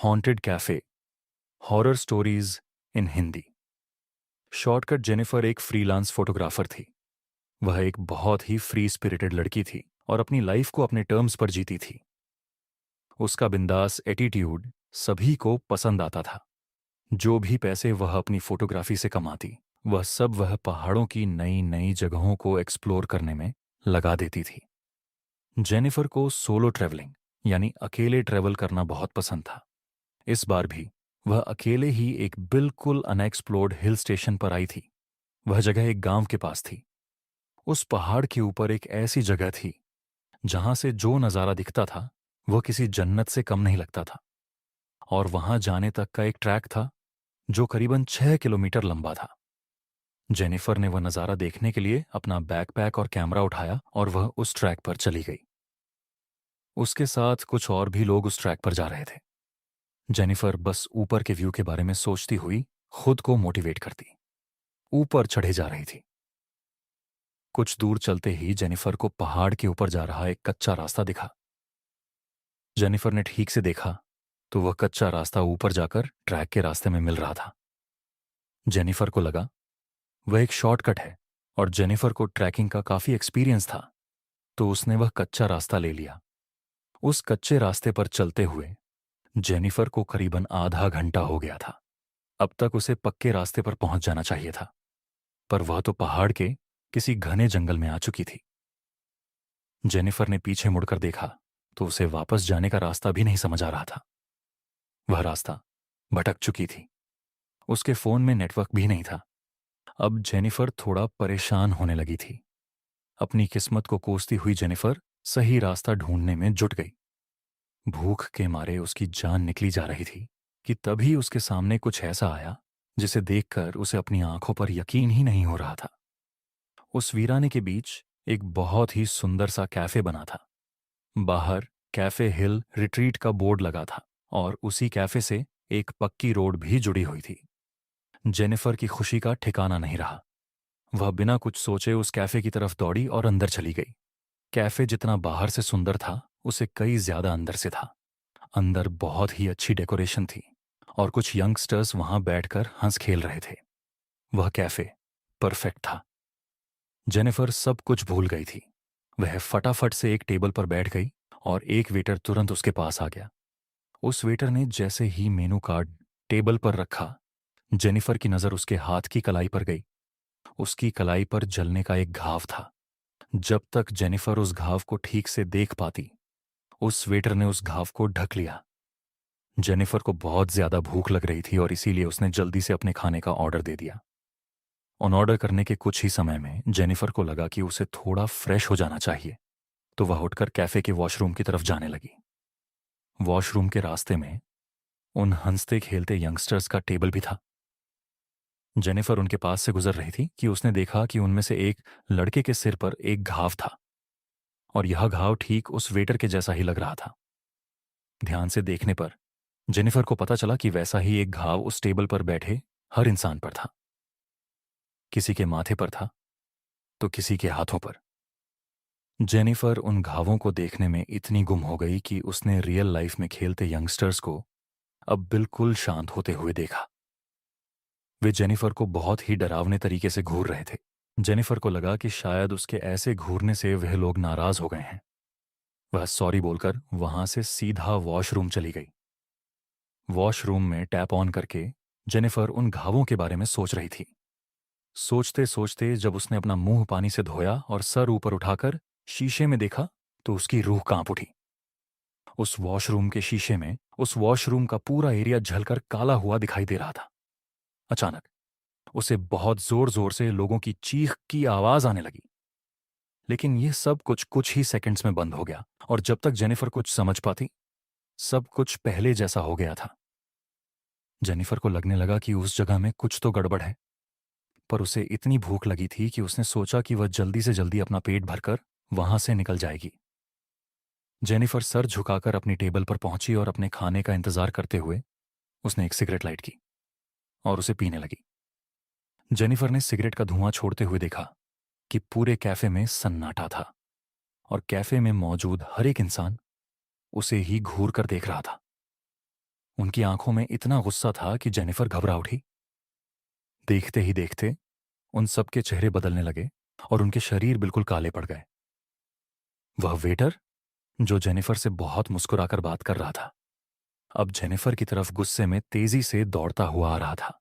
Haunted cafe, horror stories in Hindi. Shortcut Jennifer एक freelance photographer थी। वह एक बहुत ही फ्री स्पिरिटेड लड़की थी और अपनी लाइफ को अपने टर्म्स पर जीती थी। उसका बिंदास एटीट्यूड सभी को पसंद आता था। जो भी पैसे वह अपनी फोटोग्राफी से कमाती, वह पहाड़ों की नई नई जगहों को एक्सप्लोर करने में लगा देती थी। जेनिफर को सोलो ट्रैवलिंग यानी अकेले ट्रैवल करना बहुत पसंद था। इस बार भी वह अकेले ही एक बिल्कुल अनएक्सप्लोर्ड हिल स्टेशन पर आई थी। वह जगह एक गांव के पास थी। उस पहाड़ के ऊपर एक ऐसी जगह थी जहां से जो नज़ारा दिखता था वह किसी जन्नत से कम नहीं लगता था। और वहां जाने तक का एक ट्रैक था जो करीबन 6 किलोमीटर लंबा था। जेनिफर ने वह नज़ारा देखने के लिए अपना बैकपैक और कैमरा उठाया और वह उस ट्रैक पर चली गई। उसके साथ कुछ और भी लोग उस ट्रैक पर जा रहे थे। जेनिफर बस ऊपर के व्यू के बारे में सोचती हुई खुद को मोटिवेट करती ऊपर चढ़े जा रही थी। कुछ दूर चलते ही जेनिफर को पहाड़ के ऊपर जा रहा एक कच्चा रास्ता दिखा। जेनिफर ने ठीक से देखा तो वह कच्चा रास्ता ऊपर जाकर ट्रैक के रास्ते में मिल रहा था। जेनिफर को लगा वह एक शॉर्टकट है और जेनिफर को ट्रैकिंग का काफी एक्सपीरियंस था, तो उसने वह कच्चा रास्ता ले लिया। उस कच्चे रास्ते पर चलते हुए जेनिफर को करीबन आधा घंटा हो गया था। अब तक उसे पक्के रास्ते पर पहुंच जाना चाहिए था, पर वह तो पहाड़ के किसी घने जंगल में आ चुकी थी। जेनिफर ने पीछे मुड़कर देखा तो उसे वापस जाने का रास्ता भी नहीं समझ आ रहा था। वह रास्ता भटक चुकी थी। उसके फोन में नेटवर्क भी नहीं था। अब जेनिफर थोड़ा परेशान होने लगी थी। अपनी किस्मत को कोसती हुई जेनिफर सही रास्ता ढूंढने में जुट गई। भूख के मारे उसकी जान निकली जा रही थी कि तभी उसके सामने कुछ ऐसा आया जिसे देखकर उसे अपनी आंखों पर यकीन ही नहीं हो रहा था। उस वीराने के बीच एक बहुत ही सुंदर सा कैफे बना था। बाहर कैफे हिल रिट्रीट का बोर्ड लगा था और उसी कैफे से एक पक्की रोड भी जुड़ी हुई थी। जेनिफर की खुशी का ठिकाना नहीं रहा। वह बिना कुछ सोचे उस कैफे की तरफ दौड़ी और अंदर चली गई। कैफे जितना बाहर से सुंदर था, उसे कई ज्यादा अंदर से था। अंदर बहुत ही अच्छी डेकोरेशन थी और कुछ यंगस्टर्स वहां बैठकर हंस खेल रहे थे। वह कैफे परफेक्ट था। जेनिफर सब कुछ भूल गई थी। वह फटाफट से एक टेबल पर बैठ गई और एक वेटर तुरंत उसके पास आ गया। उस वेटर ने जैसे ही मेनू कार्ड टेबल पर रखा, जेनिफर की नजर उसके हाथ की कलाई पर गई। उसकी कलाई पर जलने का एक घाव था। जब तक जेनिफर उस घाव को ठीक से देख पाती, उस वेटर ने उस घाव को ढक लिया। जेनिफर को बहुत ज्यादा भूख लग रही थी और इसीलिए उसने जल्दी से अपने खाने का ऑर्डर दे दिया। ऑन ऑर्डर करने के कुछ ही समय में जेनिफर को लगा कि उसे थोड़ा फ्रेश हो जाना चाहिए, तो वह उठकर कैफे के वॉशरूम की तरफ जाने लगी। वॉशरूम के रास्ते में उन हंसते खेलते यंगस्टर्स का टेबल भी था। जेनिफर उनके पास से गुजर रही थी कि उसने देखा कि उनमें से एक लड़के के सिर पर एक घाव था और यह घाव ठीक उस वेटर के जैसा ही लग रहा था। ध्यान से देखने पर जेनिफर को पता चला कि वैसा ही एक घाव उस टेबल पर बैठे हर इंसान पर था। किसी के माथे पर था तो किसी के हाथों पर। जेनिफर उन घावों को देखने में इतनी गुम हो गई कि उसने रियल लाइफ में खेलते यंगस्टर्स को अब बिल्कुल शांत होते हुए देखा। वे जेनिफर को बहुत ही डरावने तरीके से घूर रहे थे। जेनिफर को लगा कि शायद उसके ऐसे घूरने से वह लोग नाराज हो गए हैं। वह सॉरी बोलकर वहां से सीधा वॉशरूम चली गई। वॉशरूम में टैप ऑन करके जेनिफर उन घावों के बारे में सोच रही थी। सोचते सोचते जब उसने अपना मुंह पानी से धोया और सर ऊपर उठाकर शीशे में देखा तो उसकी रूह कांप उठी। उस वॉशरूम के शीशे में उस वॉशरूम का पूरा एरिया झलकर काला हुआ दिखाई दे रहा था। अचानक उसे बहुत जोर जोर से लोगों की चीख की आवाज आने लगी। लेकिन यह सब कुछ कुछ ही सेकंड्स में बंद हो गया और जब तक जेनिफर कुछ समझ पाती, सब कुछ पहले जैसा हो गया था। जेनिफर को लगने लगा कि उस जगह में कुछ तो गड़बड़ है, पर उसे इतनी भूख लगी थी कि उसने सोचा कि वह जल्दी से जल्दी अपना पेट भरकर वहां से निकल जाएगी। जेनिफर सर झुकाकर अपनी टेबल पर पहुंची और अपने खाने का इंतजार करते हुए उसने एक सिगरेट लाइट की और उसे पीने लगी। जेनिफर ने सिगरेट का धुआं छोड़ते हुए देखा कि पूरे कैफे में सन्नाटा था और कैफे में मौजूद हर एक इंसान उसे ही घूर कर देख रहा था। उनकी आंखों में इतना गुस्सा था कि जेनिफर घबरा उठी। देखते ही देखते उन सब के चेहरे बदलने लगे और उनके शरीर बिल्कुल काले पड़ गए। वह वेटर जो जेनिफर से बहुत मुस्कुराकर बात कर रहा था, अब जेनिफर की तरफ गुस्से में तेजी से दौड़ता हुआ आ रहा था।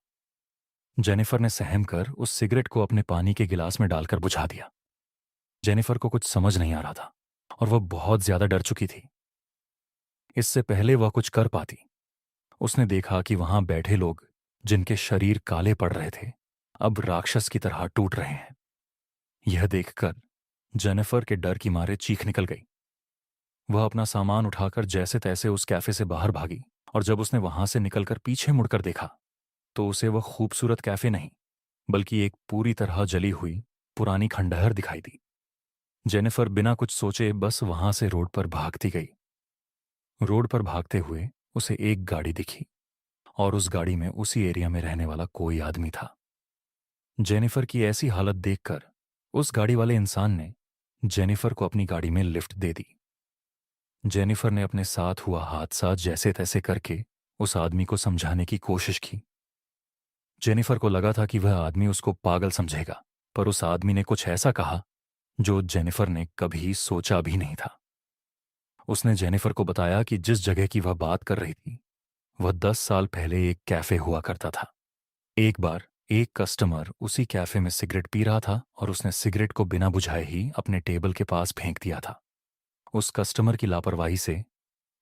जेनिफर ने सहम कर उस सिगरेट को अपने पानी के गिलास में डालकर बुझा दिया। जेनिफर को कुछ समझ नहीं आ रहा था और वह बहुत ज्यादा डर चुकी थी। इससे पहले वह कुछ कर पाती, उसने देखा कि वहां बैठे लोग जिनके शरीर काले पड़ रहे थे अब राक्षस की तरह टूट रहे हैं। यह देखकर जेनिफर के डर की मारे चीख निकल गई। वह अपना सामान उठाकर जैसे तैसे उस कैफे से बाहर भागी और जब उसने वहां से निकलकर पीछे मुड़कर देखा तो उसे वह खूबसूरत कैफे नहीं बल्कि एक पूरी तरह जली हुई पुरानी खंडहर दिखाई दी। जेनिफर बिना कुछ सोचे बस वहां से रोड पर भागती गई। रोड पर भागते हुए उसे एक गाड़ी दिखी और उस गाड़ी में उसी एरिया में रहने वाला कोई आदमी था। जेनिफर की ऐसी हालत देखकर उस गाड़ी वाले इंसान ने जेनिफर को अपनी गाड़ी में लिफ्ट दे दी। जेनिफर ने अपने साथ हुआ हादसा जैसे तैसे करके उस आदमी को समझाने की कोशिश की। जेनिफर को लगा था कि वह आदमी उसको पागल समझेगा, पर उस आदमी ने कुछ ऐसा कहा जो जेनिफर ने कभी सोचा भी नहीं था। उसने जेनिफर को बताया कि जिस जगह की वह बात कर रही थी वह 10 साल पहले एक कैफे हुआ करता था। एक बार एक कस्टमर उसी कैफे में सिगरेट पी रहा था और उसने सिगरेट को बिना बुझाए ही अपने टेबल के पास फेंक दिया था। उस कस्टमर की लापरवाही से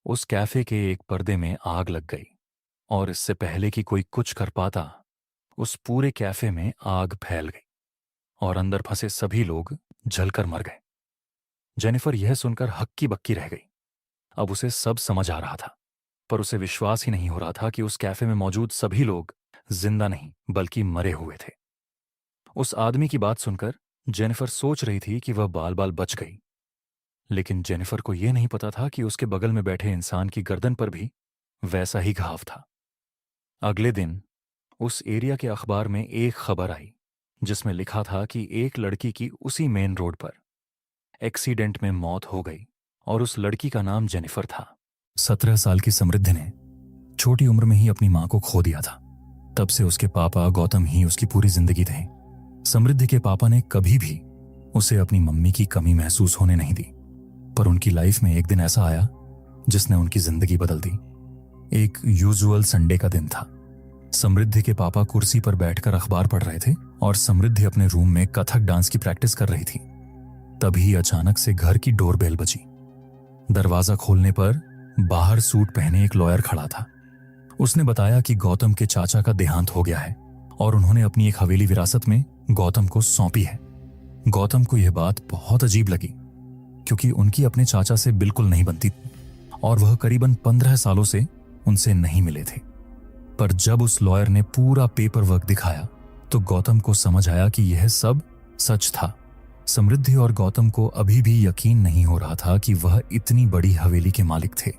उस कैफे के एक पर्दे में आग लग गई और इससे पहले कि कोई कुछ कर पाता उस पूरे कैफे में आग फैल गई और अंदर फंसे सभी लोग जलकर मर गए। जेनिफर यह सुनकर हक्की बक्की रह गई। अब उसे सब समझ आ रहा था, पर उसे विश्वास ही नहीं हो रहा था कि उस कैफे में मौजूद सभी लोग जिंदा नहीं बल्कि मरे हुए थे। उस आदमी की बात सुनकर जेनिफर सोच रही थी कि वह बाल बाल बच गई, लेकिन जेनिफर को यह नहीं पता था कि उसके बगल में बैठे इंसान की गर्दन पर भी वैसा ही घाव था। अगले दिन उस एरिया के अखबार में एक खबर आई जिसमें लिखा था कि एक लड़की की उसी मेन रोड पर एक्सीडेंट में मौत हो गई और उस लड़की का नाम जेनिफर था। 17 साल की समृद्धि ने छोटी उम्र में ही अपनी मां को खो दिया था। तब से उसके पापा गौतम ही उसकी पूरी जिंदगी थे। समृद्धि के पापा ने कभी भी उसे अपनी मम्मी की कमी महसूस होने नहीं दी, पर उनकी लाइफ में एक दिन ऐसा आया जिसने उनकी जिंदगी बदल दी। एक यूजुअल संडे का दिन था। समृद्धि के पापा कुर्सी पर बैठकर अखबार पढ़ रहे थे और समृद्धि अपने रूम में कथक डांस की प्रैक्टिस कर रही थी। तभी अचानक से घर की डोरबेल बजी। दरवाजा खोलने पर बाहर सूट पहने एक लॉयर खड़ा था। उसने बताया कि गौतम के चाचा का देहांत हो गया है और उन्होंने अपनी एक हवेली विरासत में गौतम को सौंपी है। गौतम को यह बात बहुत अजीब लगी क्योंकि उनकी अपने चाचा से बिल्कुल नहीं बनती और वह करीबन 15 सालों से उनसे नहीं मिले थे। पर जब उस लॉयर ने पूरा पेपर वर्क दिखाया तो गौतम को समझ आया कि यह सब सच था। समृद्धि और गौतम को अभी भी यकीन नहीं हो रहा था कि वह इतनी बड़ी हवेली के मालिक थे।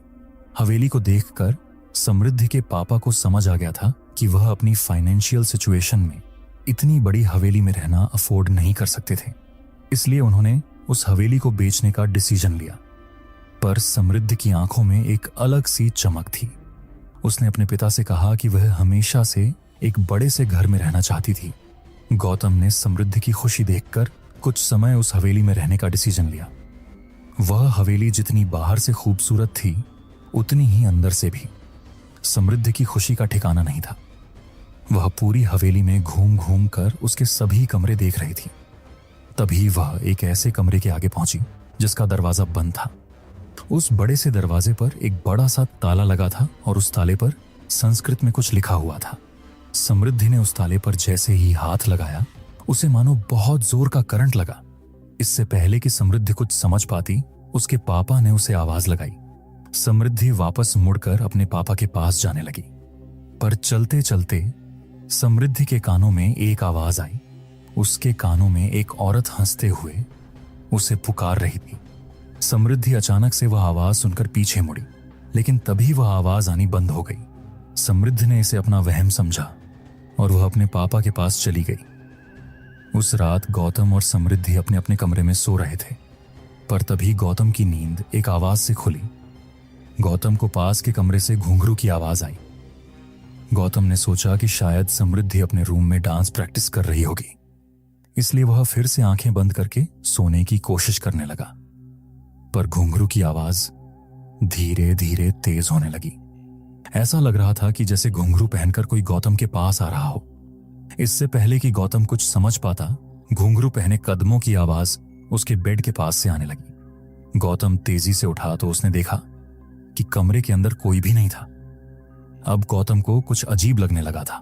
हवेली को देखकर समृद्धि के पापा को समझ आ गया था कि वह अपनी फाइनेंशियल सिचुएशन में इतनी बड़ी हवेली में रहना अफोर्ड नहीं कर सकते थे, इसलिए उन्होंने उस हवेली को बेचने का डिसीजन लिया। पर समृद्धि की आंखों में एक अलग सी चमक थी। उसने अपने पिता से कहा कि वह हमेशा से एक बड़े से घर में रहना चाहती थी। गौतम ने समृद्धि की खुशी देखकर कुछ समय उस हवेली में रहने का डिसीजन लिया। वह हवेली जितनी बाहर से खूबसूरत थी उतनी ही अंदर से भी। समृद्धि की खुशी का ठिकाना नहीं था। वह पूरी हवेली में घूम घूम कर उसके सभी कमरे देख रही थी। तभी वह एक ऐसे कमरे के आगे पहुंची जिसका दरवाजा बंद था। उस बड़े से दरवाजे पर एक बड़ा सा ताला लगा था और उस ताले पर संस्कृत में कुछ लिखा हुआ था। समृद्धि ने उस ताले पर जैसे ही हाथ लगाया उसे मानो बहुत जोर का करंट लगा। इससे पहले कि समृद्धि कुछ समझ पाती उसके पापा ने उसे आवाज लगाई। समृद्धि वापस मुड़कर अपने पापा के पास जाने लगी, पर चलते चलते समृद्धि के कानों में एक आवाज आई। उसके कानों में एक औरत हंसते हुए उसे पुकार रही थी। समृद्धि अचानक से वह आवाज सुनकर पीछे मुड़ी, लेकिन तभी वह आवाज आनी बंद हो गई। समृद्धि ने इसे अपना वहम समझा और वह अपने पापा के पास चली गई। उस रात गौतम और समृद्धि अपने अपने कमरे में सो रहे थे, पर तभी गौतम की नींद एक आवाज से खुली। गौतम को पास के कमरे से घुंघरू की आवाज आई। गौतम ने सोचा कि शायद समृद्धि अपने रूम में डांस प्रैक्टिस कर रही होगी, इसलिए वह फिर से आंखें बंद करके सोने की कोशिश करने लगा। पर घुंघरू की आवाज धीरे धीरे तेज होने लगी। ऐसा लग रहा था कि जैसे घुंघरू पहनकर कोई गौतम के पास आ रहा हो। इससे पहले कि गौतम कुछ समझ पाता, घुंघरू पहने कदमों की आवाज उसके बेड के पास से आने लगी। गौतम तेजी से उठा तो उसने देखा कि कमरे के अंदर कोई भी नहीं था। अब गौतम को कुछ अजीब लगने लगा था।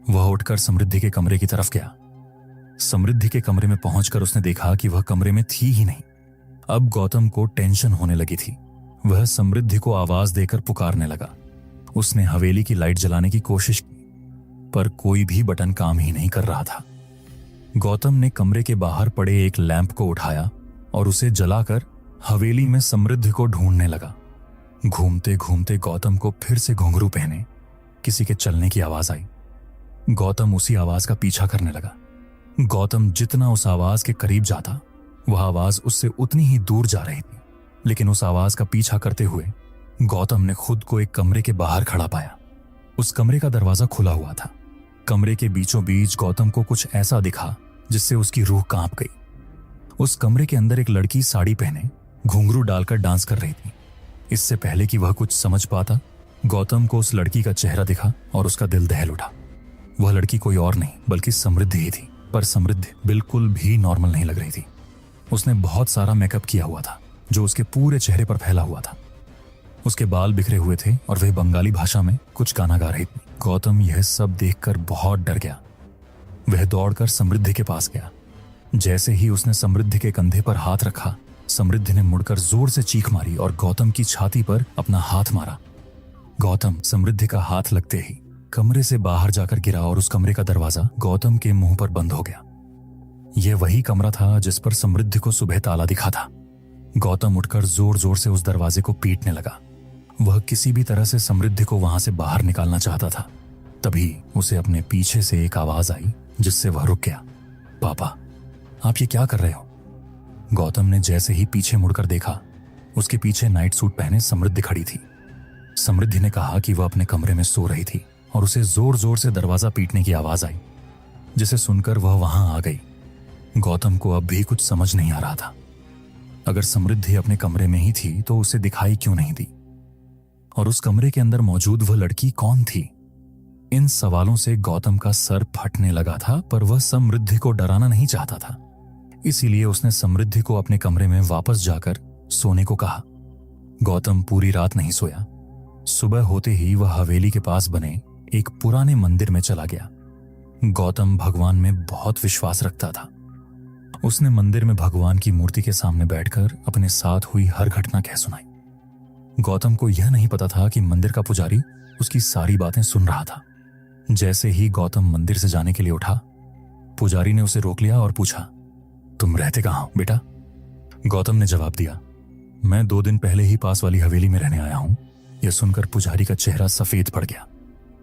वह उठकर समृद्धि के कमरे की तरफ गया। समृद्धि के कमरे में पहुंचकर उसने देखा कि वह कमरे में थी ही नहीं। अब गौतम को टेंशन होने लगी थी। वह समृद्धि को आवाज देकर पुकारने लगा। उसने हवेली की लाइट जलाने की कोशिश की, पर कोई भी बटन काम ही नहीं कर रहा था। गौतम ने कमरे के बाहर पड़े एक लैंप को उठाया और उसे जलाकर हवेली में समृद्धि को ढूंढने लगा। घूमते घूमते गौतम को फिर से घुंघरू पहने किसी के चलने की आवाज आई। गौतम उसी आवाज का पीछा करने लगा। गौतम जितना उस आवाज के करीब जाता, वह आवाज उससे उतनी ही दूर जा रही थी। लेकिन उस आवाज का पीछा करते हुए गौतम ने खुद को एक कमरे के बाहर खड़ा पाया। उस कमरे का दरवाजा खुला हुआ था। कमरे के बीचों बीच गौतम को कुछ ऐसा दिखा जिससे उसकी रूह कांप गई। उस कमरे के अंदर एक लड़की साड़ी पहने घुंघरू डालकर डांस कर रही थी। इससे पहले कि वह कुछ समझ पाता, गौतम को उस लड़की का चेहरा दिखा और उसका दिल दहल उठा। वह लड़की कोई और नहीं बल्कि समृद्धि ही थी। पर समृद्धि बिल्कुल भी नॉर्मल नहीं लग रही थी। उसने बहुत सारा मेकअप किया हुआ था जो उसके पूरे चेहरे पर फैला हुआ था। उसके बाल बिखरे हुए थे और वह बंगाली भाषा में कुछ गाना गा रही थी। गौतम यह सब देखकर बहुत डर गया। वह दौड़कर समृद्धि के पास गया। जैसे ही उसने समृद्धि के कंधे पर हाथ रखा, समृद्धि ने मुड़कर जोर से चीख मारी और गौतम की छाती पर अपना हाथ मारा। गौतम समृद्धि का हाथ लगते ही कमरे से बाहर जाकर गिरा और उस कमरे का दरवाजा गौतम के मुंह पर बंद हो गया। यह वही कमरा था जिस पर समृद्धि को सुबह ताला दिखा था। गौतम उठकर जोर जोर से उस दरवाजे को पीटने लगा। वह किसी भी तरह से समृद्धि को वहां से बाहर निकालना चाहता था। तभी उसे अपने पीछे से एक आवाज आई जिससे वह रुक गया। पापा, आप ये क्या कर रहे हो? गौतम ने जैसे ही पीछे मुड़कर देखा, उसके पीछे नाइट सूट पहने समृद्धि खड़ी थी। समृद्धि ने कहा कि वह अपने कमरे में सो रही थी और उसे जोर जोर से दरवाजा पीटने की आवाज आई, जिसे सुनकर वह वहां आ गई। गौतम को अब भी कुछ समझ नहीं आ रहा था। अगर समृद्धि अपने कमरे में ही थी तो उसे दिखाई क्यों नहीं दी? और उस कमरे के अंदर मौजूद वह लड़की कौन थी? इन सवालों से गौतम का सर फटने लगा था, पर वह समृद्धि को डराना नहीं चाहता था। इसीलिए उसने समृद्धि को अपने कमरे में वापस जाकर सोने को कहा। गौतम पूरी रात नहीं सोया। सुबह होते ही वह हवेली के पास बने एक पुराने मंदिर में चला गया। गौतम भगवान में बहुत विश्वास रखता था। उसने मंदिर में भगवान की मूर्ति के सामने बैठकर अपने साथ हुई हर घटना कह सुनाई। गौतम को यह नहीं पता था कि मंदिर का पुजारी उसकी सारी बातें सुन रहा था। जैसे ही गौतम मंदिर से जाने के लिए उठा, पुजारी ने उसे रोक लिया और पूछा, तुम रहते कहाँ हो बेटा? गौतम ने जवाब दिया, मैं 2 दिन पहले ही पास वाली हवेली में रहने आया हूं। यह सुनकर पुजारी का चेहरा सफेद पड़ गया।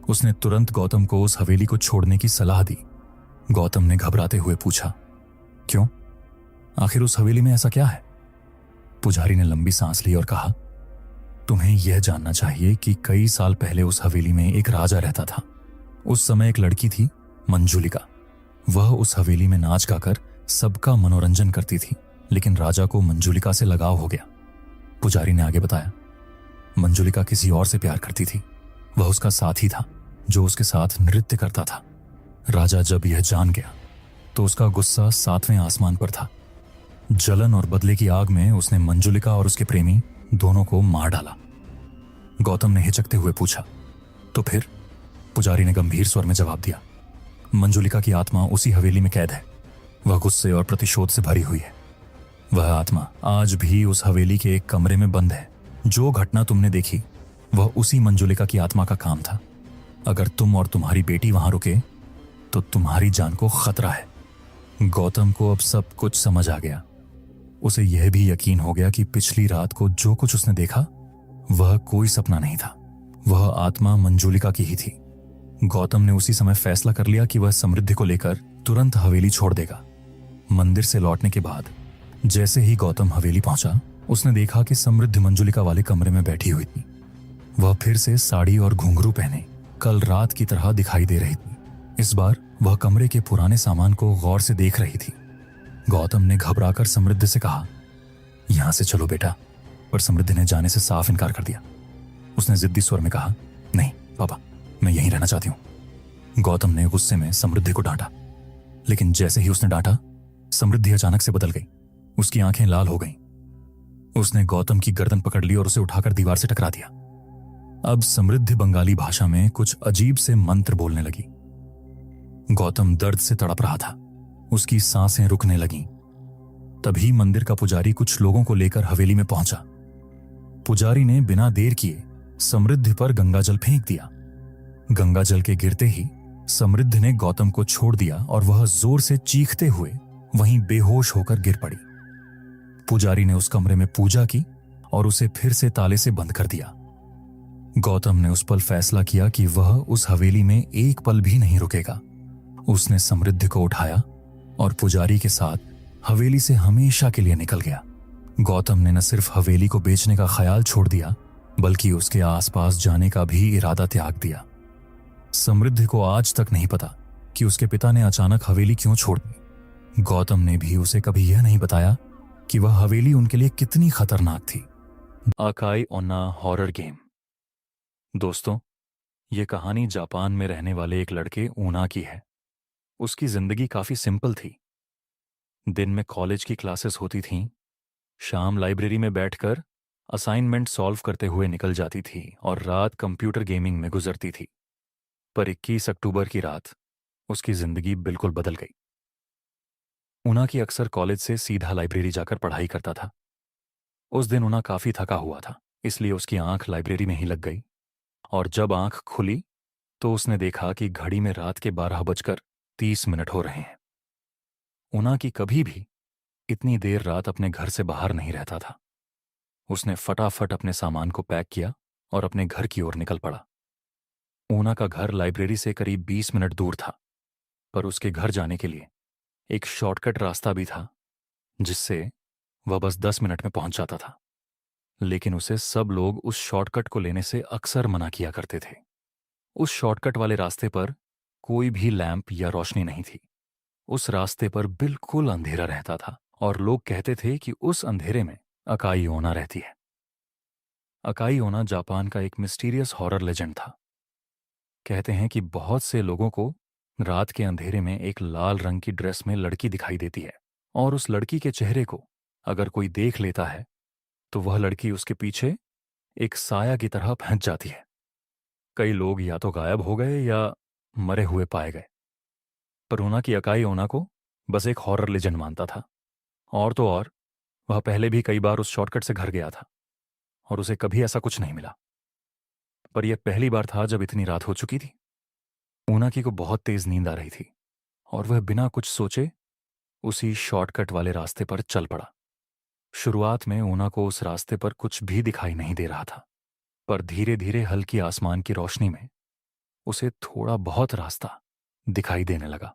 उसने तुरंत गौतम को उस हवेली को छोड़ने की सलाह दी। गौतम ने घबराते हुए पूछा, क्यों? आखिर उस हवेली में ऐसा क्या है? पुजारी ने लंबी सांस ली और कहा, तुम्हें यह जानना चाहिए कि कई साल पहले उस हवेली में एक राजा रहता था। उस समय एक लड़की थी, मंजुलिका। वह उस हवेली में नाच गाकर सबका मनोरंजन करती थी, लेकिन राजा को मंजुलिका से लगाव हो गया। पुजारी ने आगे बताया, मंजुलिका किसी और से प्यार करती थी। वह उसका साथी था जो उसके साथ नृत्य करता था। राजा जब यह जान गया तो उसका गुस्सा 7वें आसमान पर था। जलन और बदले की आग में उसने मंजुलिका और उसके प्रेमी दोनों को मार डाला। गौतम ने हिचकते हुए पूछा, तो फिर? पुजारी ने गंभीर स्वर में जवाब दिया, मंजुलिका की आत्मा उसी हवेली में कैद है। वह गुस्से और प्रतिशोध से भरी हुई है। वह आत्मा आज भी उस हवेली के एक कमरे में बंद है। जो घटना तुमने देखी वह उसी मंजुलिका की आत्मा का काम था। अगर तुम और तुम्हारी बेटी वहां रुके तो तुम्हारी जान को खतरा है। गौतम को अब सब कुछ समझ आ गया। उसे यह भी यकीन हो गया कि पिछली रात को जो कुछ उसने देखा वह कोई सपना नहीं था। वह आत्मा मंजुलिका की ही थी। गौतम ने उसी समय फैसला कर लिया कि वह समृद्धि को लेकर तुरंत हवेली छोड़ देगा। मंदिर से लौटने के बाद जैसे ही गौतम हवेली पहुंचा, उसने देखा कि समृद्धि मंजुलिका वाले कमरे में बैठी हुई थी। वह फिर से साड़ी और घुंघरू पहने कल रात की तरह दिखाई दे रही थी। इस बार वह कमरे के पुराने सामान को गौर से देख रही थी। गौतम ने घबराकर समृद्धि से कहा, यहां से चलो बेटा, पर समृद्धि ने जाने से साफ इनकार कर दिया। उसने जिद्दी स्वर में कहा, नहीं पापा, मैं यहीं रहना चाहती हूं। गौतम ने गुस्से में समृद्धि को डांटा, लेकिन जैसे ही उसने डांटा, समृद्धि अचानक से बदल गई। उसकी आंखें लाल हो गईं। उसने गौतम की गर्दन पकड़ ली और उसे उठाकर दीवार से टकरा दिया। अब समृद्धि बंगाली भाषा में कुछ अजीब से मंत्र बोलने लगी। गौतम दर्द से तड़प रहा था। उसकी सांसें रुकने लगीं। तभी मंदिर का पुजारी कुछ लोगों को लेकर हवेली में पहुंचा। पुजारी ने बिना देर किए समृद्धि पर गंगाजल फेंक दिया। गंगाजल के गिरते ही समृद्धि ने गौतम को छोड़ दिया और वह जोर से चीखते हुए वहीं बेहोश होकर गिर पड़ी। पुजारी ने उस कमरे में पूजा की और उसे फिर से ताले से बंद कर दिया। गौतम ने उस पल फैसला किया कि वह उस हवेली में एक पल भी नहीं रुकेगा। उसने समृद्धि को उठाया और पुजारी के साथ हवेली से हमेशा के लिए निकल गया। गौतम ने न सिर्फ हवेली को बेचने का ख्याल छोड़ दिया, बल्कि उसके आसपास जाने का भी इरादा त्याग दिया। समृद्धि को आज तक नहीं पता कि उसके पिता ने अचानक हवेली क्यों छोड़ दी। गौतम ने भी उसे कभी यह नहीं बताया कि वह हवेली उनके लिए कितनी खतरनाक थी। Akai Onna horror game. दोस्तों, यह कहानी जापान में रहने वाले एक लड़के ऊना की है। उसकी जिंदगी काफी सिंपल थी। दिन में कॉलेज की क्लासेस होती थीं, शाम लाइब्रेरी में बैठकर असाइनमेंट सॉल्व करते हुए निकल जाती थी और रात कंप्यूटर गेमिंग में गुजरती थी। पर 21 अक्टूबर की रात उसकी जिंदगी बिल्कुल बदल गई। ऊना की अक्सर कॉलेज से सीधा लाइब्रेरी जाकर पढ़ाई करता था। उस दिन ऊना काफी थका हुआ था, इसलिए उसकी आंख लाइब्रेरी में ही लग गई। और जब आंख खुली तो उसने देखा कि घड़ी में रात के 12:30 हो रहे हैं। ऊना की कभी भी इतनी देर रात अपने घर से बाहर नहीं रहता था। उसने फटाफट अपने सामान को पैक किया और अपने घर की ओर निकल पड़ा। ऊना का घर लाइब्रेरी से करीब 20 मिनट दूर था, पर उसके घर जाने के लिए एक शॉर्टकट रास्ता भी था, जिससे वह बस 10 मिनट में पहुंच जाता था। लेकिन उसे सब लोग उस शॉर्टकट को लेने से अक्सर मना किया करते थे। उस शॉर्टकट वाले रास्ते पर कोई भी लैंप या रोशनी नहीं थी। उस रास्ते पर बिल्कुल अंधेरा रहता था और लोग कहते थे कि उस अंधेरे में अकाई ओना रहती है। अकाई ओना जापान का एक मिस्टीरियस हॉरर लेजेंड था। कहते हैं कि बहुत से लोगों को रात के अंधेरे में एक लाल रंग की ड्रेस में लड़की दिखाई देती है, और उस लड़की के चेहरे को अगर कोई देख लेता है तो वह लड़की उसके पीछे एक साया की तरह फंस जाती है। कई लोग या तो गायब हो गए या मरे हुए पाए गए। पर ऊना की अकाई ओना को बस एक हॉरर लेजेंड मानता था। और तो और, वह पहले भी कई बार उस शॉर्टकट से घर गया था और उसे कभी ऐसा कुछ नहीं मिला। पर यह पहली बार था जब इतनी रात हो चुकी थी। ऊनाकी को बहुत तेज नींद आ रही थी और वह बिना कुछ सोचे उसी शॉर्टकट वाले रास्ते पर चल पड़ा। शुरुआत में ऊना को उस रास्ते पर कुछ भी दिखाई नहीं दे रहा था, पर धीरे धीरे हल्की आसमान की रोशनी में उसे थोड़ा बहुत रास्ता दिखाई देने लगा।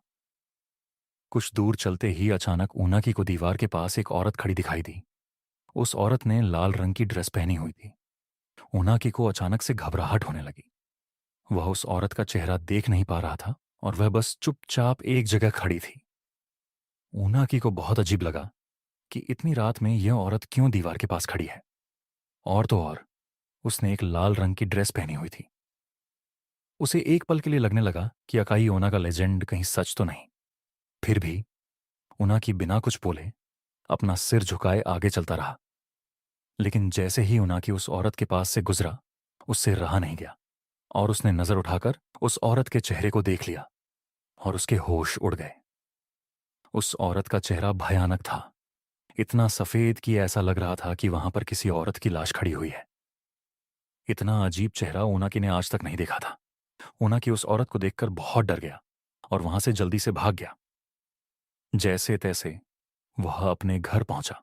कुछ दूर चलते ही अचानक ऊनाकी को दीवार के पास एक औरत खड़ी दिखाई दी। उस औरत ने लाल रंग की ड्रेस पहनी हुई थी। ऊनाकी को अचानक से घबराहट होने लगी। वह उस औरत का चेहरा देख नहीं पा रहा था और वह बस चुपचाप एक जगह खड़ी थी। ऊनाकी को बहुत अजीब लगा कि इतनी रात में यह औरत क्यों दीवार के पास खड़ी है, और तो और उसने एक लाल रंग की ड्रेस पहनी हुई थी। उसे एक पल के लिए लगने लगा कि अकाई ओना का लेजेंड कहीं सच तो नहीं। फिर भी ऊनाकी बिना कुछ बोले अपना सिर झुकाए आगे चलता रहा। लेकिन जैसे ही ऊनाकी उस औरत के पास से गुजरा, उससे रहा नहीं गया और उसने नजर उठाकर उस औरत के चेहरे को देख लिया और उसके होश उड़ गए। उस औरत का चेहरा भयानक था, इतना सफेद कि ऐसा लग रहा था कि वहां पर किसी औरत की लाश खड़ी हुई है। इतना अजीब चेहरा ऊनाकी ने आज तक नहीं देखा था। ऊनाकी उस औरत को देखकर बहुत डर गया और वहां से जल्दी से भाग गया। जैसे तैसे वह अपने घर पहुंचा।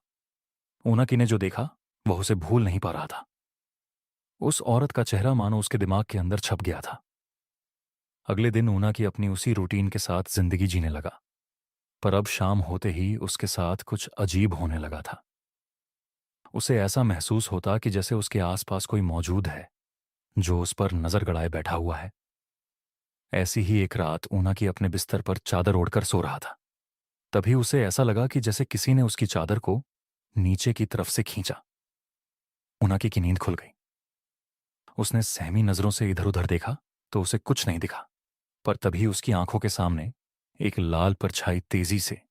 ऊनाकी ने जो देखा वह उसे भूल नहीं पा रहा था। उस औरत का चेहरा मानो उसके दिमाग के अंदर छप गया था। अगले दिन ऊनाकी अपनी उसी रूटीन के साथ जिंदगी जीने लगा, पर अब शाम होते ही उसके साथ कुछ अजीब होने लगा था। उसे ऐसा महसूस होता कि जैसे उसके आसपास कोई मौजूद है जो उस पर नजर गड़ाए बैठा हुआ है। ऐसी ही एक रात ऊना अपने बिस्तर पर चादर ओढ़कर सो रहा था। तभी उसे ऐसा लगा कि जैसे किसी ने उसकी चादर को नीचे की तरफ से खींचा। ऊना की नींद खुल गई। उसने सहमी नजरों से इधर उधर देखा तो उसे कुछ नहीं दिखा, पर तभी उसकी आंखों के सामने एक लाल परछाई तेजी से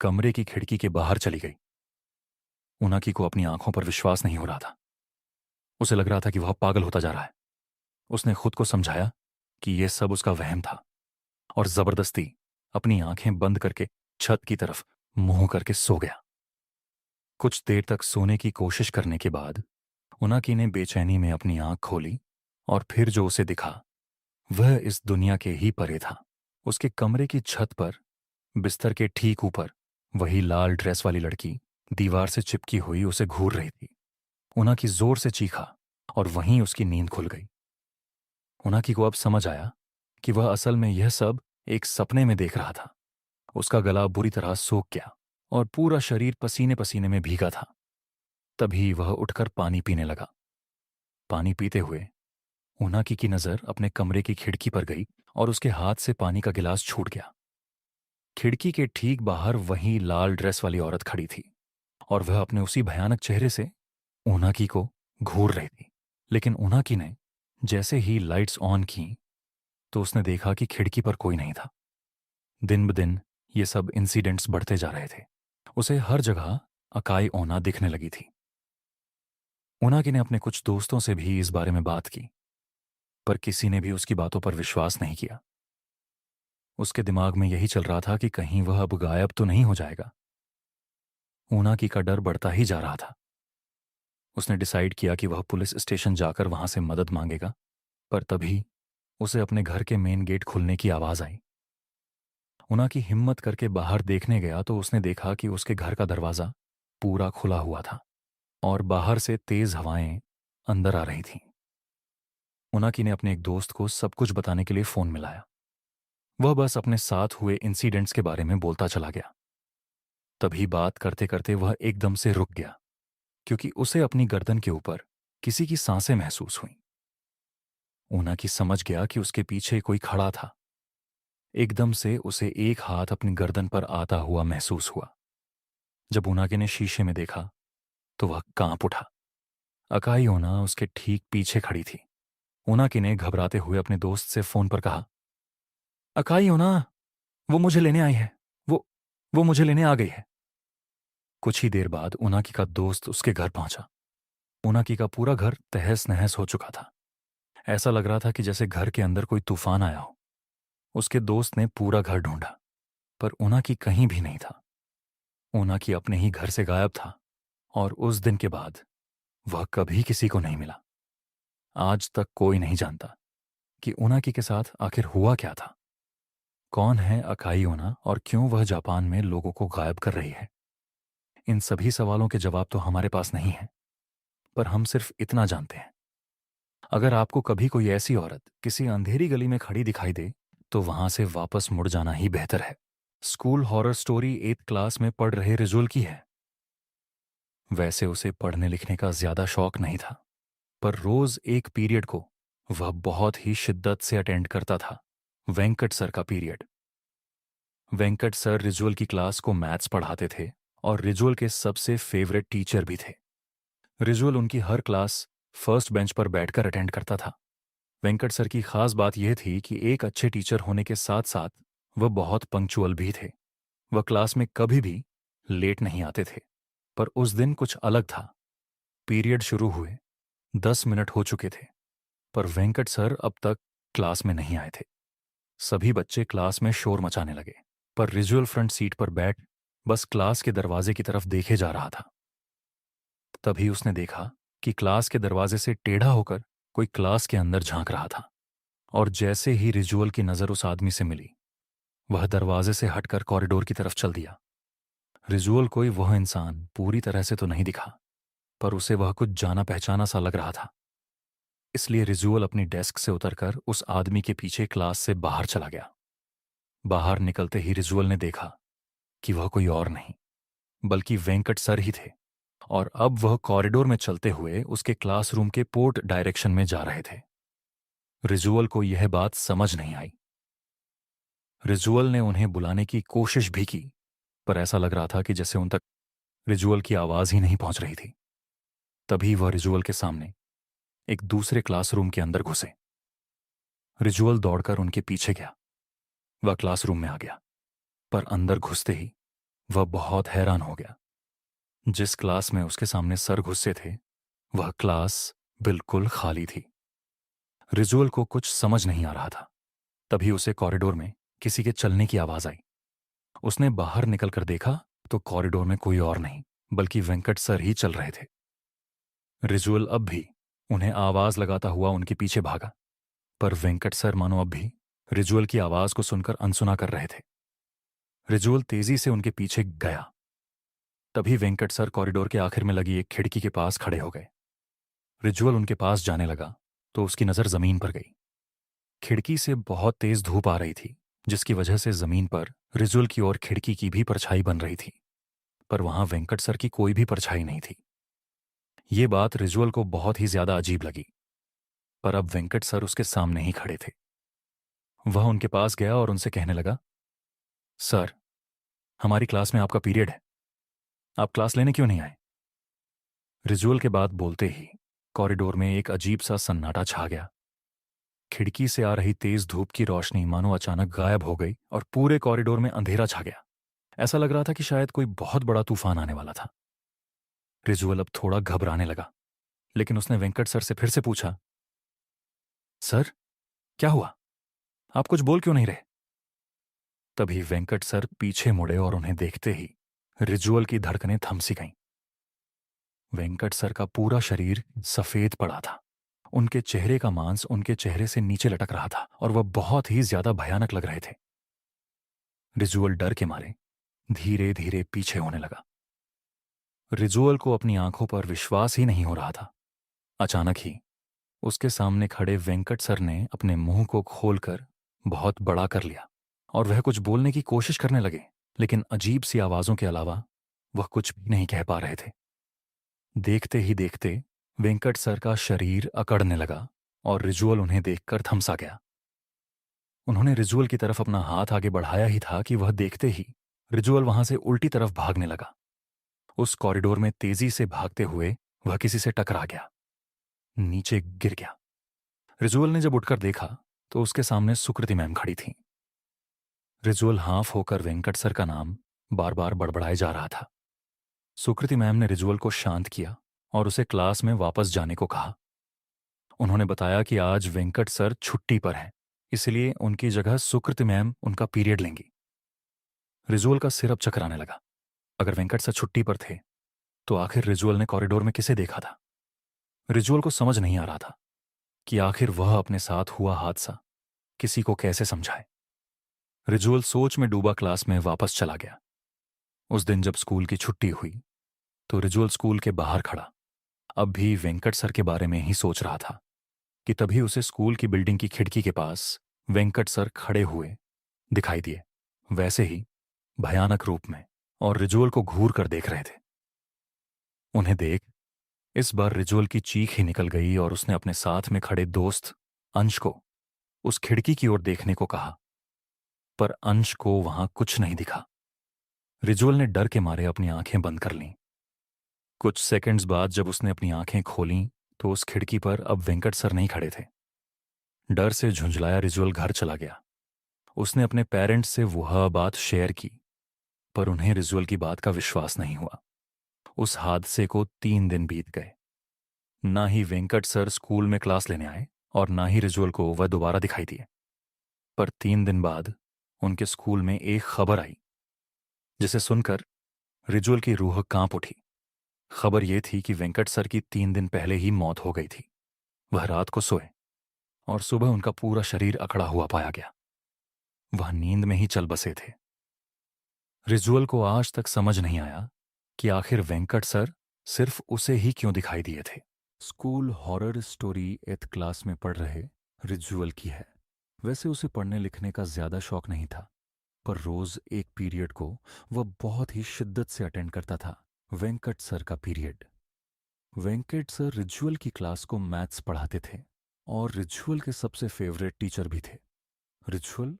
कमरे की खिड़की के बाहर चली गई। ऊना को अपनी आंखों पर विश्वास नहीं हो रहा था। उसे लग रहा था कि वह पागल होता जा रहा है। उसने खुद को समझाया कि यह सब उसका वहम था और जबरदस्ती अपनी आंखें बंद करके छत की तरफ मुंह करके सो गया। कुछ देर तक सोने की कोशिश करने के बाद उनाकी ने बेचैनी में अपनी आंख खोली और फिर जो उसे दिखा वह इस दुनिया के ही परे था। उसके कमरे की छत पर बिस्तर के ठीक ऊपर वही लाल ड्रेस वाली लड़की दीवार से चिपकी हुई उसे घूर रही थी। उनाकी जोर से चीखा और वहीं उसकी नींद खुल गई। उनाकी को अब समझ आया कि वह असल में यह सब एक सपने में देख रहा था। उसका गला बुरी तरह सूख गया और पूरा शरीर पसीने पसीने में भीगा था। तभी वह उठकर पानी पीने लगा। पानी पीते हुए उनाकी की नजर अपने कमरे की खिड़की पर गई और उसके हाथ से पानी का गिलास छूट गया। खिड़की के ठीक बाहर वही लाल ड्रेस वाली औरत खड़ी थी और वह अपने उसी भयानक चेहरे से उनाकी को घूर रही थी। लेकिन उनाकी ने जैसे ही लाइट्स ऑन की तो उसने देखा कि खिड़की पर कोई नहीं था। दिन ब दिन ये सब इंसिडेंट्स बढ़ते जा रहे थे। उसे हर जगह अकाई ओना दिखने लगी थी। उनाकी ने अपने कुछ दोस्तों से भी इस बारे में बात की, पर किसी ने भी उसकी बातों पर विश्वास नहीं किया। उसके दिमाग में यही चल रहा था कि कहीं वह अब गायब तो नहीं हो जाएगा। उनाकी का डर बढ़ता ही जा रहा था। उसने डिसाइड किया कि वह पुलिस स्टेशन जाकर वहां से मदद मांगेगा, पर तभी उसे अपने घर के मेन गेट खुलने की आवाज आई। उनाकी हिम्मत करके बाहर देखने गया तो उसने देखा कि उसके घर का दरवाजा पूरा खुला हुआ था और बाहर से तेज हवाएं अंदर आ रही थीं। उनाकी ने अपने एक दोस्त को सब कुछ बताने के लिए फोन मिलाया। वह बस अपने साथ हुए इंसिडेंट्स के बारे में बोलता चला गया। तभी बात करते करते वह एकदम से रुक गया, क्योंकि उसे अपनी गर्दन के ऊपर किसी की सांसें महसूस हुईं। उनाकी समझ गया कि उसके पीछे कोई खड़ा था। एकदम से उसे एक हाथ अपनी गर्दन पर आता हुआ महसूस हुआ। जब उनाकी ने शीशे में देखा तो वह कांप उठा। अकाई ओना उसके ठीक पीछे खड़ी थी। उनाकी ने घबराते हुए अपने दोस्त से फोन पर कहा, अकाई ओना, वो मुझे लेने आई है। वो वो मुझे लेने आ गई है। कुछ ही देर बाद उनाकी का दोस्त उसके घर पहुंचा। उनाकी का पूरा घर तहस नहस हो चुका था। ऐसा लग रहा था कि जैसे घर के अंदर कोई तूफान आया हो। उसके दोस्त ने पूरा घर ढूंढा, पर उनाकी कहीं भी नहीं था। उनाकी अपने ही घर से गायब था और उस दिन के बाद वह कभी किसी को नहीं मिला। आज तक कोई नहीं जानता कि उनाकी के साथ आखिर हुआ क्या था। कौन है अकाई ओना और क्यों वह जापान में लोगों को गायब कर रही है? इन सभी सवालों के जवाब तो हमारे पास नहीं है, पर हम सिर्फ इतना जानते हैं, अगर आपको कभी कोई ऐसी औरत किसी अंधेरी गली में खड़ी दिखाई दे तो वहां से वापस मुड़ जाना ही बेहतर है। School horror story 8th class में पढ़ रहे रिजुल की है। वैसे उसे पढ़ने लिखने का ज्यादा शौक नहीं था, पर रोज एक पीरियड को वह बहुत ही शिद्दत से अटेंड करता था। वेंकट सर का पीरियड। वेंकट सर रिजुअल की क्लास को मैथ्स पढ़ाते थे और रिजुअल के सबसे फेवरेट टीचर भी थे। रिजुअल उनकी हर क्लास फर्स्ट बेंच पर बैठकर अटेंड करता था। वेंकट सर की खास बात यह थी कि एक अच्छे टीचर होने के साथ साथ वह बहुत पंक्चुअल भी थे। वह क्लास में कभी भी लेट नहीं आते थे। पर उस दिन कुछ अलग था। पीरियड शुरू हुए 10 मिनट हो चुके थे, पर वेंकट सर अब तक क्लास में नहीं आए थे। सभी बच्चे क्लास में शोर मचाने लगे, पर रिजुअल फ्रंट सीट पर बैठ बस क्लास के दरवाजे की तरफ देखे जा रहा था। तभी उसने देखा कि क्लास के दरवाजे से टेढ़ा होकर कोई क्लास के अंदर झांक रहा था, और जैसे ही रिजुअल की नजर उस आदमी से मिली, वह दरवाजे से हटकर कॉरिडोर की तरफ चल दिया। रिजुअल कोई वह इंसान पूरी तरह से तो नहीं दिखा, पर उसे वह कुछ जाना पहचाना सा लग रहा था। इसलिए रिजुअल अपनी डेस्क से उतरकर उस आदमी के पीछे क्लास से बाहर चला गया। बाहर निकलते ही रिजुअल ने देखा कि वह कोई और नहीं बल्कि वेंकट सर ही थे, और अब वह कॉरिडोर में चलते हुए उसके क्लासरूम के पोर्ट डायरेक्शन में जा रहे थे। रिजुअल को यह बात समझ नहीं आई। रिजुअल ने उन्हें बुलाने की कोशिश भी की, पर ऐसा लग रहा था कि जैसे उन तक रिजुअल की आवाज ही नहीं पहुंच रही थी। तभी वह रिजुअल के सामने एक दूसरे क्लासरूम के अंदर घुसे। रिजुअल दौड़कर उनके पीछे गया। वह क्लासरूम में आ गया, पर अंदर घुसते ही वह बहुत हैरान हो गया। जिस क्लास में उसके सामने सर घुसे थे, वह क्लास बिल्कुल खाली थी। रिजुअल को कुछ समझ नहीं आ रहा था। तभी उसे कॉरिडोर में किसी के चलने की आवाज आई। उसने बाहर निकलकर देखा तो कॉरिडोर में कोई और नहीं बल्कि वेंकट सर ही चल रहे थे। रिजुअल अब भी उन्हें आवाज लगाता हुआ उनके पीछे भागा, पर वेंकट सर मानो अब भी रिजुअल की आवाज को सुनकर अनसुना कर रहे थे। रिजुअल तेजी से उनके पीछे गया। तभी वेंकट सर कॉरिडोर के आखिर में लगी एक खिड़की के पास खड़े हो गए। रिजुअल उनके पास जाने लगा तो उसकी नजर जमीन पर गई। खिड़की से बहुत तेज धूप आ रही थी, जिसकी वजह से जमीन पर रिजुअल की ओर खिड़की की भी परछाई बन रही थी, पर वहां वेंकट सर की कोई भी परछाई नहीं थी। ये बात रिजुअल को बहुत ही ज्यादा अजीब लगी, पर अब वेंकट सर उसके सामने ही खड़े थे। वह उनके पास गया और उनसे कहने लगा, सर, हमारी क्लास में आपका पीरियड है, आप क्लास लेने क्यों नहीं आए? रिजुअल के बात बोलते ही कॉरिडोर में एक अजीब सा सन्नाटा छा गया। खिड़की से आ रही तेज धूप की रोशनी मानो अचानक गायब हो गई और पूरे कॉरिडोर में अंधेरा छा गया। ऐसा लग रहा था कि शायद कोई बहुत बड़ा तूफान आने वाला था। रिजुअल अब थोड़ा घबराने लगा, लेकिन उसने वेंकट सर से फिर से पूछा, सर, क्या हुआ? आप कुछ बोल क्यों नहीं रहे? तभी वेंकट सर पीछे मुड़े और उन्हें देखते ही रिजुअल की धड़कनें थम सी गईं। वेंकट सर का पूरा शरीर सफेद पड़ा था। उनके चेहरे का मांस उनके चेहरे से नीचे लटक रहा था और वह बहुत ही ज्यादा भयानक लग रहे थे। रिजुअल डर के मारे धीरे धीरे पीछे होने लगा। रिजुअल को अपनी आंखों पर विश्वास ही नहीं हो रहा था। अचानक ही उसके सामने खड़े वेंकट सर ने अपने मुंह को खोलकर बहुत बड़ा कर लिया और वह कुछ बोलने की कोशिश करने लगे, लेकिन अजीब सी आवाजों के अलावा वह कुछ भी नहीं कह पा रहे थे। देखते ही देखते वेंकट सर का शरीर अकड़ने लगा और रिजुअल उन्हें देखकर थमसा गया। उन्होंने रिजुअल की तरफ अपना हाथ आगे बढ़ाया ही था कि वह देखते ही रिजुअल वहां से उल्टी तरफ भागने लगा। उस कॉरिडोर में तेजी से भागते हुए वह किसी से टकरा गया, नीचे गिर गया। रिजुअल ने जब उठकर देखा तो उसके सामने सुकृति मैम खड़ी थीं। रिजुअल हाफ होकर वेंकट सर का नाम बार बार बड़बड़ाए जा रहा था। सुकृति मैम ने रिजुअल को शांत किया और उसे क्लास में वापस जाने को कहा। उन्होंने बताया कि आज वेंकट सर छुट्टी पर हैं, इसलिए उनकी जगह सुकृति मैम उनका पीरियड लेंगी। रिजुअल का सिर अब चकराने लगा। अगर वेंकट सर छुट्टी पर थे तो आखिर रिजुअल ने कॉरिडोर में किसे देखा था? रिजुअल को समझ नहीं आ रहा था कि आखिर वह अपने साथ हुआ हादसा किसी को कैसे समझाए। रिजुअल सोच में डूबा क्लास में वापस चला गया। उस दिन जब स्कूल की छुट्टी हुई तो रिजुअल स्कूल के बाहर खड़ा अब भी वेंकट सर के बारे में ही सोच रहा था कि तभी उसे स्कूल की बिल्डिंग की खिड़की के पास वेंकट सर खड़े हुए दिखाई दिए, वैसे ही भयानक रूप में, और रिजुअल को घूर कर देख रहे थे। उन्हें देख इस बार रिजुअल की चीख ही निकल गई और उसने अपने साथ में खड़े दोस्त अंश को उस खिड़की की ओर देखने को कहा, पर अंश को वहां कुछ नहीं दिखा। रिजुअल ने डर के मारे अपनी आंखें बंद कर लीं। कुछ सेकंड्स बाद जब उसने अपनी आंखें खोलीं तो उस खिड़की पर अब वेंकट सर नहीं खड़े थे। डर से झुंझलाया रिजुअल घर चला गया। उसने अपने पेरेंट्स से वह बात शेयर की, पर उन्हें रिजुअल की बात का विश्वास नहीं हुआ। उस हादसे को 3 दिन बीत गए। ना ही वेंकट सर स्कूल में क्लास लेने आए और ना ही रिजुअल को वह दोबारा दिखाई दिए। पर 3 दिन बाद उनके स्कूल में एक खबर आई जिसे सुनकर रिजुअल की रूह कांप उठी। खबर यह थी कि वेंकट सर की 3 दिन पहले ही मौत हो गई थी। वह रात को सोए और सुबह उनका पूरा शरीर अकड़ा हुआ पाया गया। वह नींद में ही चल बसे थे। रिजुअल को आज तक समझ नहीं आया कि आखिर वेंकट सर सिर्फ उसे ही क्यों दिखाई दिए थे। School horror story 8th class में पढ़ रहे रिजुअल की है। वैसे उसे पढ़ने लिखने का ज्यादा शौक नहीं था, पर रोज एक पीरियड को वह बहुत ही शिद्दत से अटेंड करता था, वेंकट सर का पीरियड। वेंकट सर रिजुअल की क्लास को मैथ्स पढ़ाते थे और रिजुअल के सबसे फेवरेट टीचर भी थे। रिजुअल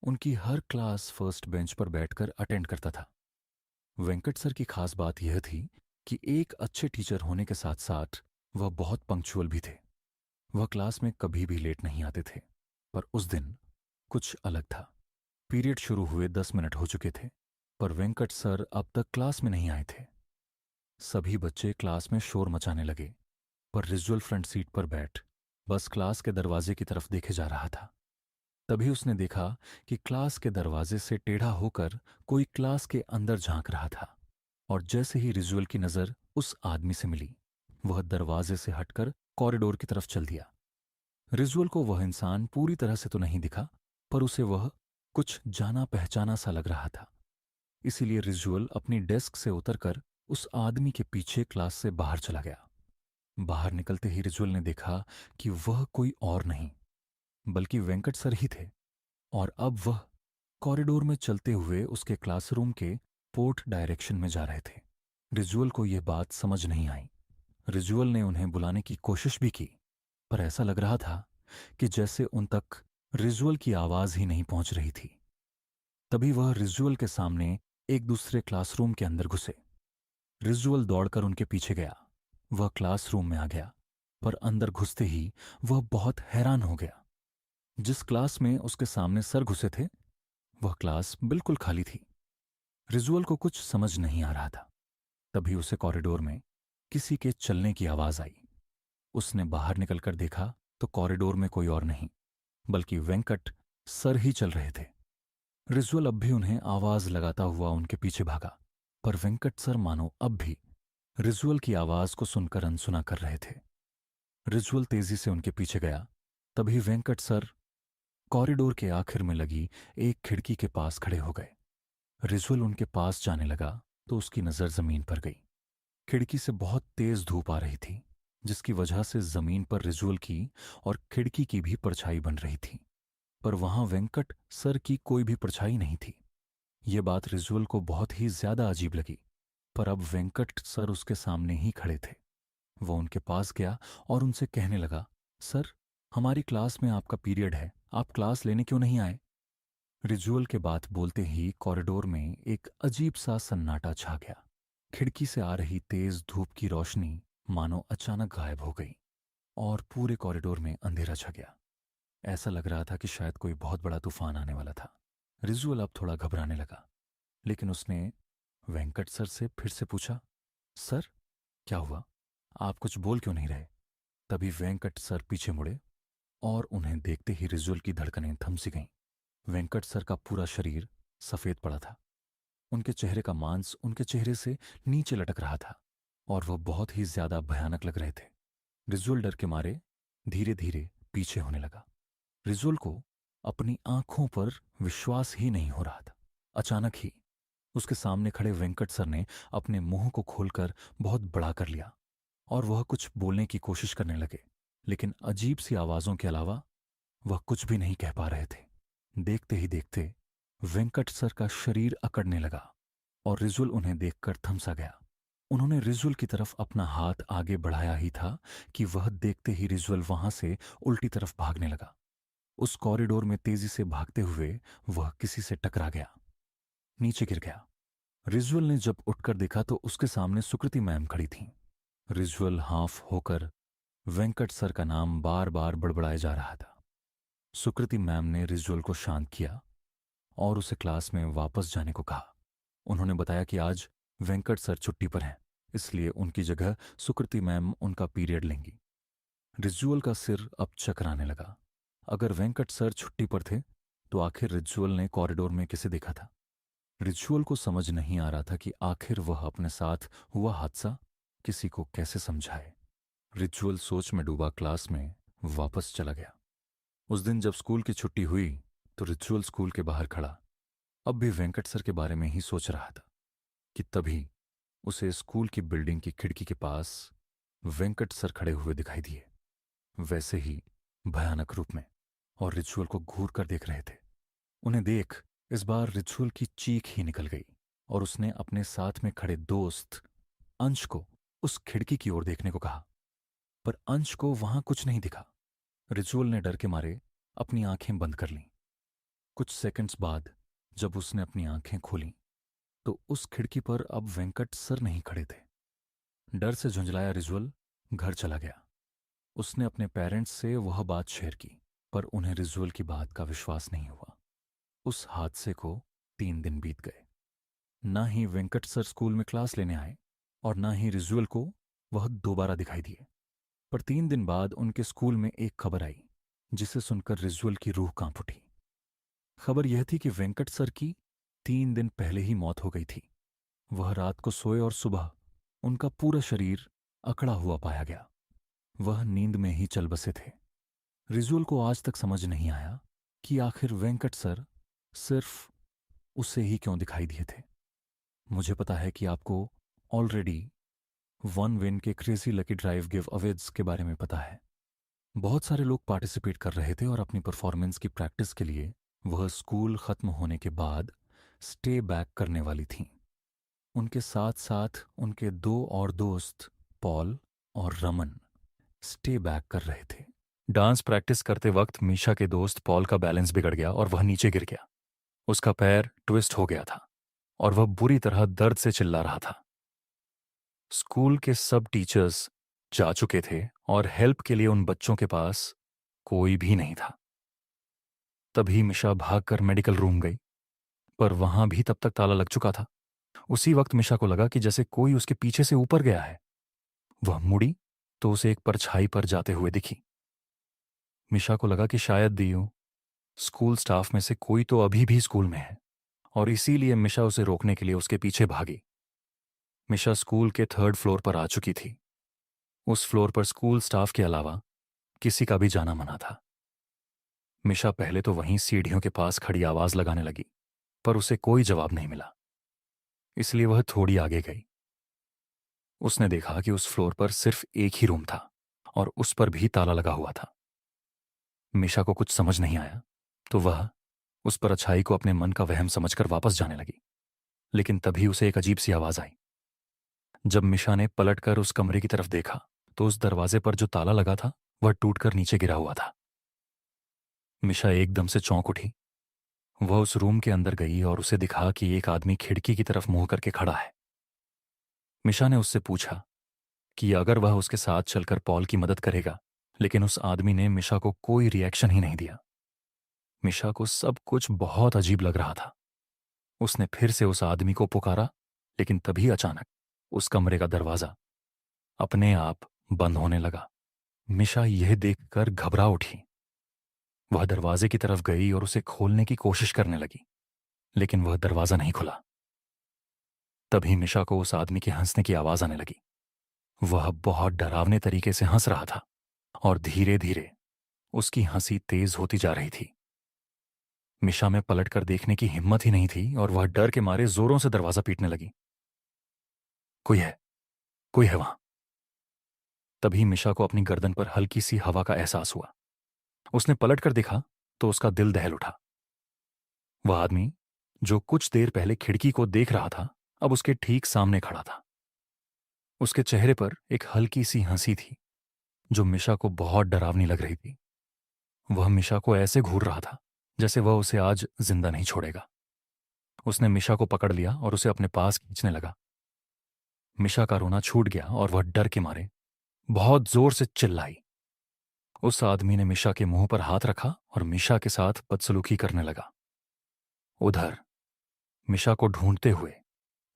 उनकी हर क्लास फर्स्ट बेंच पर बैठकर अटेंड करता था। वेंकट सर की खास बात यह थी कि एक अच्छे टीचर होने के साथ साथ वह बहुत पंक्चुअल भी थे। वह क्लास में कभी भी लेट नहीं आते थे। पर उस दिन कुछ अलग था। पीरियड शुरू हुए 10 मिनट हो चुके थे, पर वेंकट सर अब तक क्लास में नहीं आए थे। सभी बच्चे क्लास में शोर मचाने लगे, पर रिजुअल फ्रंट सीट पर बैठ बस क्लास के दरवाजे की तरफ देखे जा रहा था। तभी उसने देखा कि क्लास के दरवाजे से टेढ़ा होकर कोई क्लास के अंदर झांक रहा था। और जैसे ही रिजुअल की नजर उस आदमी से मिली, वह दरवाजे से हटकर कॉरिडोर की तरफ चल दिया। रिजुअल को वह इंसान पूरी तरह से तो नहीं दिखा, पर उसे वह कुछ जाना पहचाना सा लग रहा था। इसीलिए रिजुअल अपनी डेस्क से उतरकर उस आदमी के पीछे क्लास से बाहर चला गया। बाहर निकलते ही रिजुअल ने देखा कि वह कोई और नहीं बल्कि वेंकट सर ही थे। और अब वह कॉरिडोर में चलते हुए उसके क्लासरूम के पोर्ट डायरेक्शन में जा रहे थे। रिजुअल को यह बात समझ नहीं आई। रिजुअल ने उन्हें बुलाने की कोशिश भी की, पर ऐसा लग रहा था कि जैसे उन तक रिजुअल की आवाज ही नहीं पहुंच रही थी। तभी वह रिजुअल के सामने एक दूसरे क्लासरूम के अंदर घुसे। रिजुअल दौड़कर उनके पीछे गया। वह क्लासरूम में आ गया, पर अंदर घुसते ही वह बहुत हैरान हो गया। जिस क्लास में उसके सामने सर घुसे थे, वह क्लास बिल्कुल खाली थी। रिजुअल को कुछ समझ नहीं आ रहा था। तभी उसे कॉरिडोर में किसी के चलने की आवाज आई। उसने बाहर निकलकर देखा तो कॉरिडोर में कोई और नहीं बल्कि वेंकट सर ही चल रहे थे। रिजुअल अब भी उन्हें आवाज लगाता हुआ उनके पीछे भागा, पर वेंकट सर मानो अब भी रिजुअल की आवाज को सुनकर अनसुना कर रहे थे। रिजुअल तेजी से उनके पीछे गया। तभी वेंकट सर कॉरिडोर के आखिर में लगी एक खिड़की के पास खड़े हो गए। रिजुअल उनके पास जाने लगा तो उसकी नजर जमीन पर गई। खिड़की से बहुत तेज धूप आ रही थी, जिसकी वजह से जमीन पर रिजुअल की और खिड़की की भी परछाई बन रही थी, पर वहां वेंकट सर की कोई भी परछाई नहीं थी। यह बात रिजुअल को बहुत ही ज्यादा अजीब लगी। पर अब वेंकट सर उसके सामने ही खड़े थे। वो उनके पास गया और उनसे कहने लगा, सर, हमारी क्लास में आपका पीरियड है, आप क्लास लेने क्यों नहीं आए? रिजुअल के बात बोलते ही कॉरिडोर में एक अजीब सा सन्नाटा छा गया। खिड़की से आ रही तेज धूप की रोशनी मानो अचानक गायब हो गई और पूरे कॉरिडोर में अंधेरा छा गया। ऐसा लग रहा था कि शायद कोई बहुत बड़ा तूफान आने वाला था। रिजुअल अब थोड़ा घबराने लगा, लेकिन उसने वेंकट सर से फिर से पूछा, सर, क्या हुआ? आप कुछ बोल क्यों नहीं रहे? तभी वेंकट सर पीछे मुड़े और उन्हें देखते ही रिजुअल की धड़कनें थम सी गईं। वेंकट सर का पूरा शरीर सफेद पड़ा था। उनके चेहरे का मांस उनके चेहरे से नीचे लटक रहा था और वह बहुत ही ज्यादा भयानक लग रहे थे। रिजुअल डर के मारे धीरे धीरे पीछे होने लगा। रिजुअल को अपनी आंखों पर विश्वास ही नहीं हो रहा था। अचानक ही उसके सामने खड़े वेंकट सर ने अपने मुंह को खोलकर बहुत बड़ा कर लिया और वह कुछ बोलने की कोशिश करने लगे, लेकिन अजीब सी आवाजों के अलावा वह कुछ भी नहीं कह पा रहे थे। देखते ही देखते वेंकट सर का शरीर अकड़ने लगा और रिजुअल उन्हें देखकर थमसा गया। उन्होंने रिजुअल की तरफ अपना हाथ आगे बढ़ाया ही था कि वह देखते ही रिजुअल वहां से उल्टी तरफ भागने लगा। उस कॉरिडोर में तेजी से भागते हुए वह किसी से टकरा गया, नीचे गिर गया। रिजुअल ने जब उठकर देखा तो उसके सामने सुकृति मैम खड़ी थीं। रिजुअल हाफ होकर वेंकट सर का नाम बार बार बड़बड़ाए जा रहा था। सुकृति मैम ने रिजुअल को शांत किया और उसे क्लास में वापस जाने को कहा। उन्होंने बताया कि आज वेंकट सर छुट्टी पर हैं, इसलिए उनकी जगह सुकृति मैम उनका पीरियड लेंगी। रिजुअल का सिर अब चकराने लगा। अगर वेंकट सर छुट्टी पर थे तो आखिर रिजुअल ने कॉरिडोर में किसे देखा था? रिजुअल को समझ नहीं आ रहा था कि आखिर वह अपने साथ हुआ हादसा किसी को कैसे समझाए। रिजुअल सोच में डूबा क्लास में वापस चला गया। उस दिन जब स्कूल की छुट्टी हुई तो रिजुअल स्कूल के बाहर खड़ा अब भी वेंकट सर के बारे में ही सोच रहा था कि तभी उसे स्कूल की बिल्डिंग की खिड़की के पास वेंकट सर खड़े हुए दिखाई दिए, वैसे ही भयानक रूप में, और रिजुअल को घूर कर देख रहे थे। उन्हें देख इस बार रिजुअल की चीख ही निकल गई और उसने अपने साथ में खड़े दोस्त अंश को उस खिड़की की ओर देखने को कहा, पर अंश को वहां कुछ नहीं दिखा। रिजुअल ने डर के मारे अपनी आंखें बंद कर लीं। कुछ सेकंड्स बाद जब उसने अपनी आंखें खोली तो उस खिड़की पर अब वेंकट सर नहीं खड़े थे। डर से झुंझलाया रिजुअल घर चला गया। उसने अपने पेरेंट्स से वह बात शेयर की, पर उन्हें रिजुअल की बात का विश्वास नहीं हुआ। उस हादसे को 3 दिन बीत गए। ना ही वेंकट सर स्कूल में क्लास लेने आए और ना ही रिजुअल को वह दोबारा दिखाई दिए। पर 3 दिन बाद उनके स्कूल में एक खबर आई जिसे सुनकर रिजुअल की रूह कांप उठी। खबर यह थी कि वेंकट सर की 3 दिन पहले ही मौत हो गई थी। वह रात को सोए और सुबह उनका पूरा शरीर अकड़ा हुआ पाया गया। वह नींद में ही चल बसे थे। रिजुअल को आज तक समझ नहीं आया कि आखिर वेंकट सर सिर्फ उसे ही क्यों दिखाई दिए थे। मुझे पता है कि आपको ऑलरेडी वन विन के crazy lucky drive give Awez के बारे में पता है। बहुत सारे लोग पार्टिसिपेट कर रहे थे और अपनी परफॉर्मेंस की प्रैक्टिस के लिए वह स्कूल खत्म होने के बाद स्टे बैक करने वाली थीं। उनके साथ साथ उनके 2 और दोस्त पॉल और रमन स्टे बैक कर रहे थे। डांस प्रैक्टिस करते वक्त मीशा के दोस्त पॉल का बैलेंस बिगड़ गया और वह नीचे गिर गया। उसका पैर ट्विस्ट हो गया था और वह बुरी तरह दर्द से चिल्ला रहा था। स्कूल के सब टीचर्स जा चुके थे और हेल्प के लिए उन बच्चों के पास कोई भी नहीं था। तभी मिशा भागकर मेडिकल रूम गई, पर वहां भी तब तक ताला लग चुका था। उसी वक्त मिशा को लगा कि जैसे कोई उसके पीछे से ऊपर गया है। वह मुड़ी तो उसे एक परछाई पर जाते हुए दिखी। मिशा को लगा कि शायद दियो स्कूल स्टाफ में से कोई तो अभी भी स्कूल में है और इसीलिए मिशा उसे रोकने के लिए उसके पीछे भागी। मिशा स्कूल के 3rd फ्लोर पर आ चुकी थी। उस फ्लोर पर स्कूल स्टाफ के अलावा किसी का भी जाना मना था। मिशा पहले तो वहीं सीढ़ियों के पास खड़ी आवाज लगाने लगी, पर उसे कोई जवाब नहीं मिला। इसलिए वह थोड़ी आगे गई। उसने देखा कि उस फ्लोर पर सिर्फ एक ही रूम था और उस पर भी ताला लगा हुआ था। मिशा को कुछ समझ नहीं आया तो वह उस पर अच्छाई को अपने मन का वहम समझकर वापस जाने लगी। लेकिन तभी उसे एक अजीब सी आवाज आई। जब मिशा ने पलटकर उस कमरे की तरफ देखा तो उस दरवाजे पर जो ताला लगा था वह टूटकर नीचे गिरा हुआ था। मिशा एकदम से चौंक उठी। वह उस रूम के अंदर गई और उसे दिखा कि एक आदमी खिड़की की तरफ मुंह करके खड़ा है। मिशा ने उससे पूछा कि अगर वह उसके साथ चलकर पॉल की मदद करेगा, लेकिन उस आदमी ने मिशा को कोई रिएक्शन ही नहीं दिया। मिशा को सब कुछ बहुत अजीब लग रहा था। उसने फिर से उस आदमी को पुकारा, लेकिन तभी अचानक उस कमरे का दरवाजा अपने आप बंद होने लगा। मिशा यह देखकर घबरा उठी। वह दरवाजे की तरफ गई और उसे खोलने की कोशिश करने लगी, लेकिन वह दरवाजा नहीं खुला। तभी मिशा को उस आदमी के हंसने की आवाज आने लगी। वह बहुत डरावने तरीके से हंस रहा था और धीरे धीरे उसकी हंसी तेज होती जा रही थी। मिशा में पलटकर देखने की हिम्मत ही नहीं थी और वह डर के मारे जोरों से दरवाजा पीटने लगी। कोई है, कोई है वहां। तभी मिशा को अपनी गर्दन पर हल्की सी हवा का एहसास हुआ। उसने पलटकर देखा तो उसका दिल दहल उठा। वह आदमी जो कुछ देर पहले खिड़की को देख रहा था अब उसके ठीक सामने खड़ा था। उसके चेहरे पर एक हल्की सी हंसी थी जो मिशा को बहुत डरावनी लग रही थी। वह मिशा को ऐसे घूर रहा था जैसे वह उसे आज जिंदा नहीं छोड़ेगा। उसने मिशा को पकड़ लिया और उसे अपने पास खींचने लगा। मिशा का रोना छूट गया और वह डर के मारे बहुत जोर से चिल्लाई। उस आदमी ने मिशा के मुंह पर हाथ रखा और मिशा के साथ बदसलूकी करने लगा। उधर मिशा को ढूंढते हुए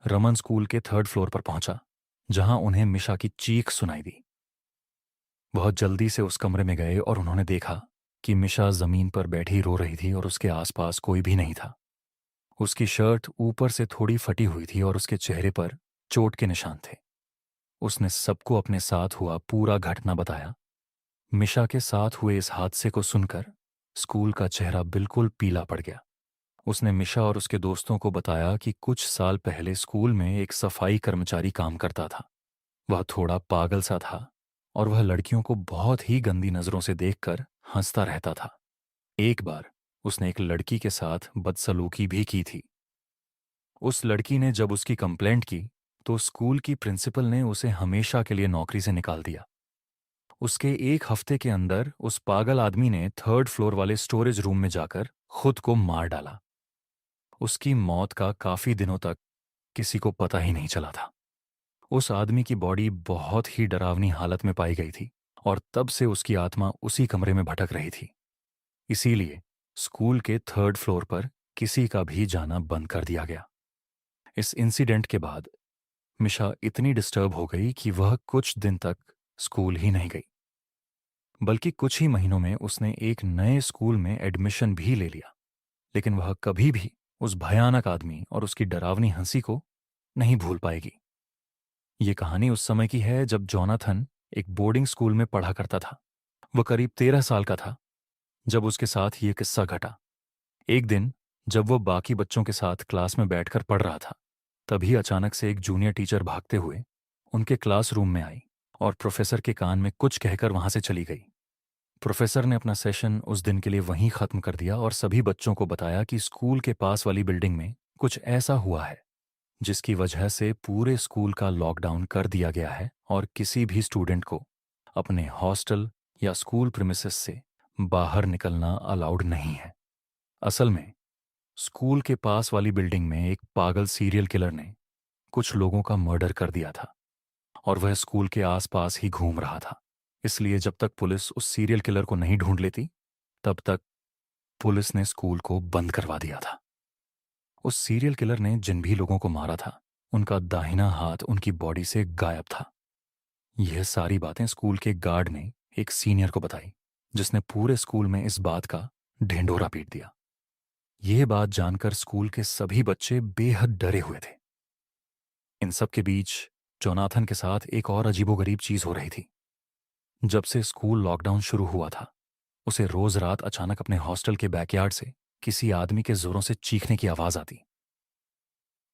रमन स्कूल के 3rd फ्लोर पर पहुंचा, जहां उन्हें मिशा की चीख सुनाई दी। बहुत जल्दी से उस कमरे में गए और उन्होंने देखा कि मिशा जमीन पर बैठी रो रही थी और उसके आसपास कोई भी नहीं था। उसकी शर्ट ऊपर से थोड़ी फटी हुई थी और उसके चेहरे पर चोट के निशान थे। उसने सबको अपने साथ हुआ पूरा घटना बताया। मिशा के साथ हुए इस हादसे को सुनकर स्कूल का चेहरा बिल्कुल पीला पड़ गया। उसने मिशा और उसके दोस्तों को बताया कि कुछ साल पहले स्कूल में एक सफाई कर्मचारी काम करता था। वह थोड़ा पागल सा था और वह लड़कियों को बहुत ही गंदी नजरों से देखकर हंसता रहता था। एक बार उसने एक लड़की के साथ बदसलूकी भी की थी। उस लड़की ने जब उसकी कंप्लेंट की तो स्कूल की प्रिंसिपल ने उसे हमेशा के लिए नौकरी से निकाल दिया। उसके एक हफ्ते के अंदर उस पागल आदमी ने 3rd फ्लोर वाले स्टोरेज रूम में जाकर खुद को मार डाला। उसकी मौत का काफी दिनों तक किसी को पता ही नहीं चला था। उस आदमी की बॉडी बहुत ही डरावनी हालत में पाई गई थी और तब से उसकी आत्मा उसी कमरे में भटक रही थी। इसीलिए स्कूल के 3rd फ्लोर पर किसी का भी जाना बंद कर दिया गया। इस इंसिडेंट के बाद मिशा इतनी डिस्टर्ब हो गई कि वह कुछ दिन तक स्कूल ही नहीं गई। बल्कि कुछ ही महीनों में उसने एक नए स्कूल में एडमिशन भी ले लिया। लेकिन वह कभी भी उस भयानक आदमी और उसकी डरावनी हंसी को नहीं भूल पाएगी। ये कहानी उस समय की है जब जोनाथन एक बोर्डिंग स्कूल में पढ़ा करता था। वह करीब 13 साल का था जब उसके साथ ये किस्सा घटा। एक दिन जब वो बाकी बच्चों के साथ क्लास में बैठकर पढ़ रहा था, तभी अचानक से एक जूनियर टीचर भागते हुए उनके क्लासरूम में आई और प्रोफेसर के कान में कुछ कहकर वहां से चली गई। प्रोफेसर ने अपना सेशन उस दिन के लिए वहीं खत्म कर दिया और सभी बच्चों को बताया कि स्कूल के पास वाली बिल्डिंग में कुछ ऐसा हुआ है जिसकी वजह से पूरे स्कूल का लॉकडाउन कर दिया गया है और किसी भी स्टूडेंट को अपने हॉस्टल या स्कूल प्रीमिसेस से बाहर निकलना अलाउड नहीं है। असल में स्कूल के पास वाली बिल्डिंग में एक पागल सीरियल किलर ने कुछ लोगों का मर्डर कर दिया था और वह स्कूल के आसपास ही घूम रहा था। इसलिए जब तक पुलिस उस सीरियल किलर को नहीं ढूंढ लेती, तब तक पुलिस ने स्कूल को बंद करवा दिया था। उस सीरियल किलर ने जिन भी लोगों को मारा था, उनका दाहिना हाथ उनकी बॉडी से गायब था। यह सारी बातें स्कूल के गार्ड ने एक सीनियर को बताई, जिसने पूरे स्कूल में इस बात का ढिंढोरा पीट दिया। यह बात जानकर स्कूल के सभी बच्चे बेहद डरे हुए थे। इन सब के बीच जोनाथन के साथ एक और अजीबोगरीब चीज हो रही थी। जब से स्कूल लॉकडाउन शुरू हुआ था, उसे रोज रात अचानक अपने हॉस्टल के बैकयार्ड से किसी आदमी के जोरों से चीखने की आवाज आती।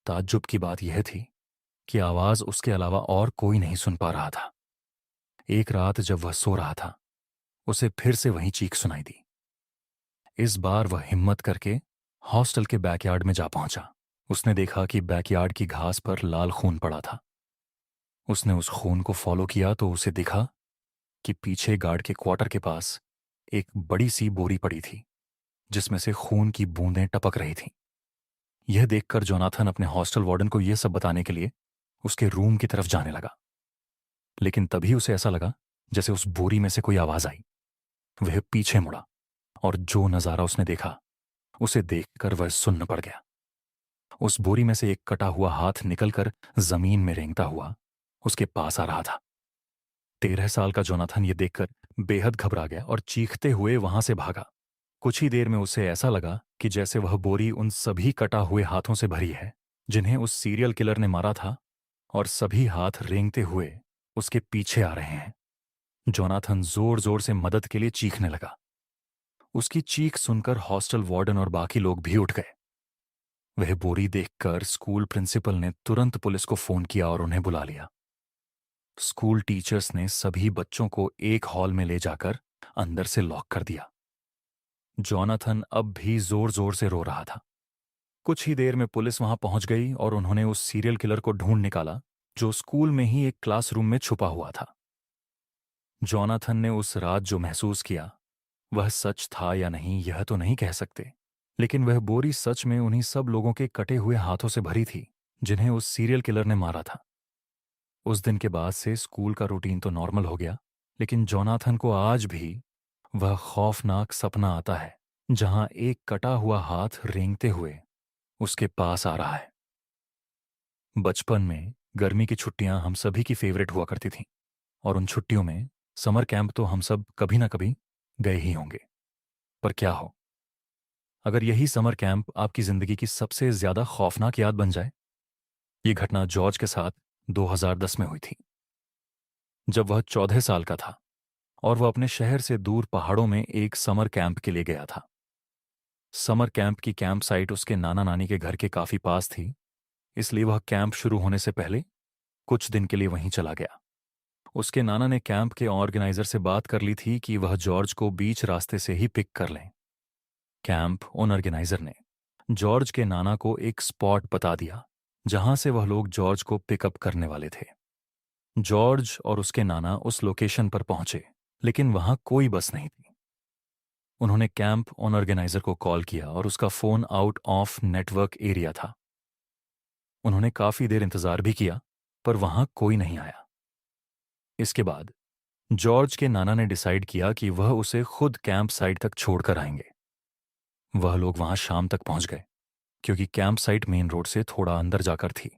ताज्जुब की बात यह थी कि आवाज उसके अलावा और कोई नहीं सुन पा रहा था। एक रात जब वह सो रहा था, उसे फिर से वही चीख सुनाई दी। इस बार वह हिम्मत करके हॉस्टल के बैकयार्ड में जा पहुंचा। उसने देखा कि बैकयार्ड की घास पर लाल खून पड़ा था। उसने उस खून को फॉलो किया तो उसे दिखा कि पीछे गार्ड के क्वार्टर के पास एक बड़ी सी बोरी पड़ी थी, जिसमें से खून की बूंदें टपक रही थीं। यह देखकर जोनाथन अपने हॉस्टल वार्डन को यह सब बताने के लिए उसके रूम की तरफ जाने लगा। लेकिन तभी उसे ऐसा लगा जैसे उस बोरी में से कोई आवाज आई। वह पीछे मुड़ा और जो नजारा उसने देखा, उसे देखकर वह सुन्न पड़ गया। उस बोरी में से एक कटा हुआ हाथ निकलकर जमीन में रेंगता हुआ उसके पास आ रहा था। 13 साल का जोनाथन यह देखकर बेहद घबरा गया और चीखते हुए वहां से भागा। कुछ ही देर में उसे ऐसा लगा कि जैसे वह बोरी उन सभी कटा हुए हाथों से भरी है जिन्हें उस सीरियल किलर ने मारा था, और सभी हाथ रेंगते हुए उसके पीछे आ रहे हैं। जोनाथन जोर जोर से मदद के लिए चीखने लगा। उसकी चीख सुनकर हॉस्टल वार्डन और बाकी लोग भी उठ गए। वह बोरी देखकर स्कूल प्रिंसिपल ने तुरंत पुलिस को फोन किया और उन्हें बुला लिया। स्कूल टीचर्स ने सभी बच्चों को एक हॉल में ले जाकर अंदर से लॉक कर दिया। जोनाथन अब भी जोर जोर से रो रहा था। कुछ ही देर में पुलिस वहां पहुंच गई और उन्होंने उस सीरियल किलर को ढूंढ निकाला, जो स्कूल में ही एक क्लासरूम में छुपा हुआ था। जोनाथन ने उस रात जो महसूस किया, वह सच था या नहीं यह तो नहीं कह सकते, लेकिन वह बोरी सच में उन्हीं सब लोगों के कटे हुए हाथों से भरी थी जिन्हें उस सीरियल किलर ने मारा था। उस दिन के बाद से स्कूल का रूटीन तो नॉर्मल हो गया, लेकिन जोनाथन को आज भी वह खौफनाक सपना आता है जहां एक कटा हुआ हाथ रेंगते हुए उसके पास आ रहा है। बचपन में गर्मी की छुट्टियां हम सभी की फेवरेट हुआ करती थीं, और उन छुट्टियों में समर कैंप तो हम सब कभी ना कभी गए ही होंगे। पर क्या हो अगर यही समर कैंप आपकी जिंदगी की सबसे ज्यादा खौफनाक याद बन जाए? ये घटना जॉर्ज के साथ 2010 में हुई थी, जब वह 14 साल का था और वह अपने शहर से दूर पहाड़ों में एक समर कैंप के लिए गया था। समर कैंप की कैंप साइट उसके नाना नानी के घर के काफी पास थी, इसलिए वह कैंप शुरू होने से पहले कुछ दिन के लिए वहीं चला गया। उसके नाना ने कैंप के ऑर्गेनाइजर से बात कर ली थी कि वह जॉर्ज को बीच रास्ते से ही पिक कर लें। कैंप ऑर्गेनाइजर ने जॉर्ज के नाना को एक स्पॉट बता दिया जहां से वह लोग जॉर्ज को पिकअप करने वाले थे। जॉर्ज और उसके नाना उस लोकेशन पर पहुंचे, लेकिन वहां कोई बस नहीं थी। उन्होंने कैंप ऑर्गेनाइजर को कॉल किया और उसका phone out of network area था। उन्होंने काफ़ी देर इंतज़ार भी किया, पर वहां कोई नहीं आया। इसके बाद जॉर्ज के नाना ने डिसाइड किया कि वह उसे खुद कैंप साइट तक छोड़कर आएंगे। वह लोग वहां शाम तक पहुंच गए, क्योंकि कैंप साइट मेन रोड से थोड़ा अंदर जाकर थी।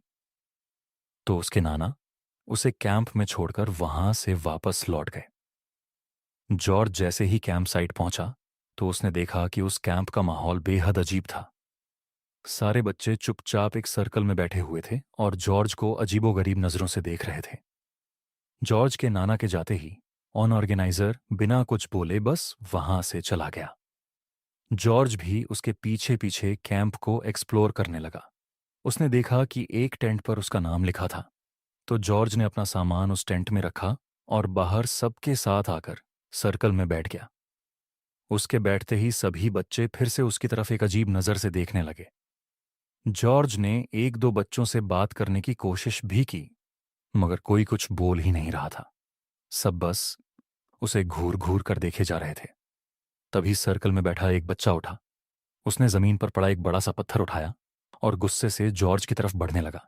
तो उसके नाना उसे कैंप में छोड़कर वहां से वापस लौट गए। जॉर्ज जैसे ही कैंप साइट पहुंचा तो उसने देखा कि उस कैंप का माहौल बेहद अजीब था। सारे बच्चे चुपचाप एक सर्कल में बैठे हुए थे और जॉर्ज को अजीबोगरीब नजरों से देख रहे थे। जॉर्ज के नाना के जाते ही ऑर्गेनाइजर बिना कुछ बोले बस वहां से चला गया। जॉर्ज भी उसके पीछे पीछे कैंप को एक्सप्लोर करने लगा। उसने देखा कि एक टेंट पर उसका नाम लिखा था, तो जॉर्ज ने अपना सामान उस टेंट में रखा और बाहर सबके साथ आकर सर्कल में बैठ गया। उसके बैठते ही सभी बच्चे फिर से उसकी तरफ एक अजीब नजर से देखने लगे। जॉर्ज ने एक दो बच्चों से बात करने की कोशिश भी की, मगर कोई कुछ बोल ही नहीं रहा था। सब बस उसे घूर घूर कर देखे जा रहे थे। तभी सर्कल में बैठा एक बच्चा उठा। उसने जमीन पर पड़ा एक बड़ा सा पत्थर उठाया और गुस्से से जॉर्ज की तरफ बढ़ने लगा।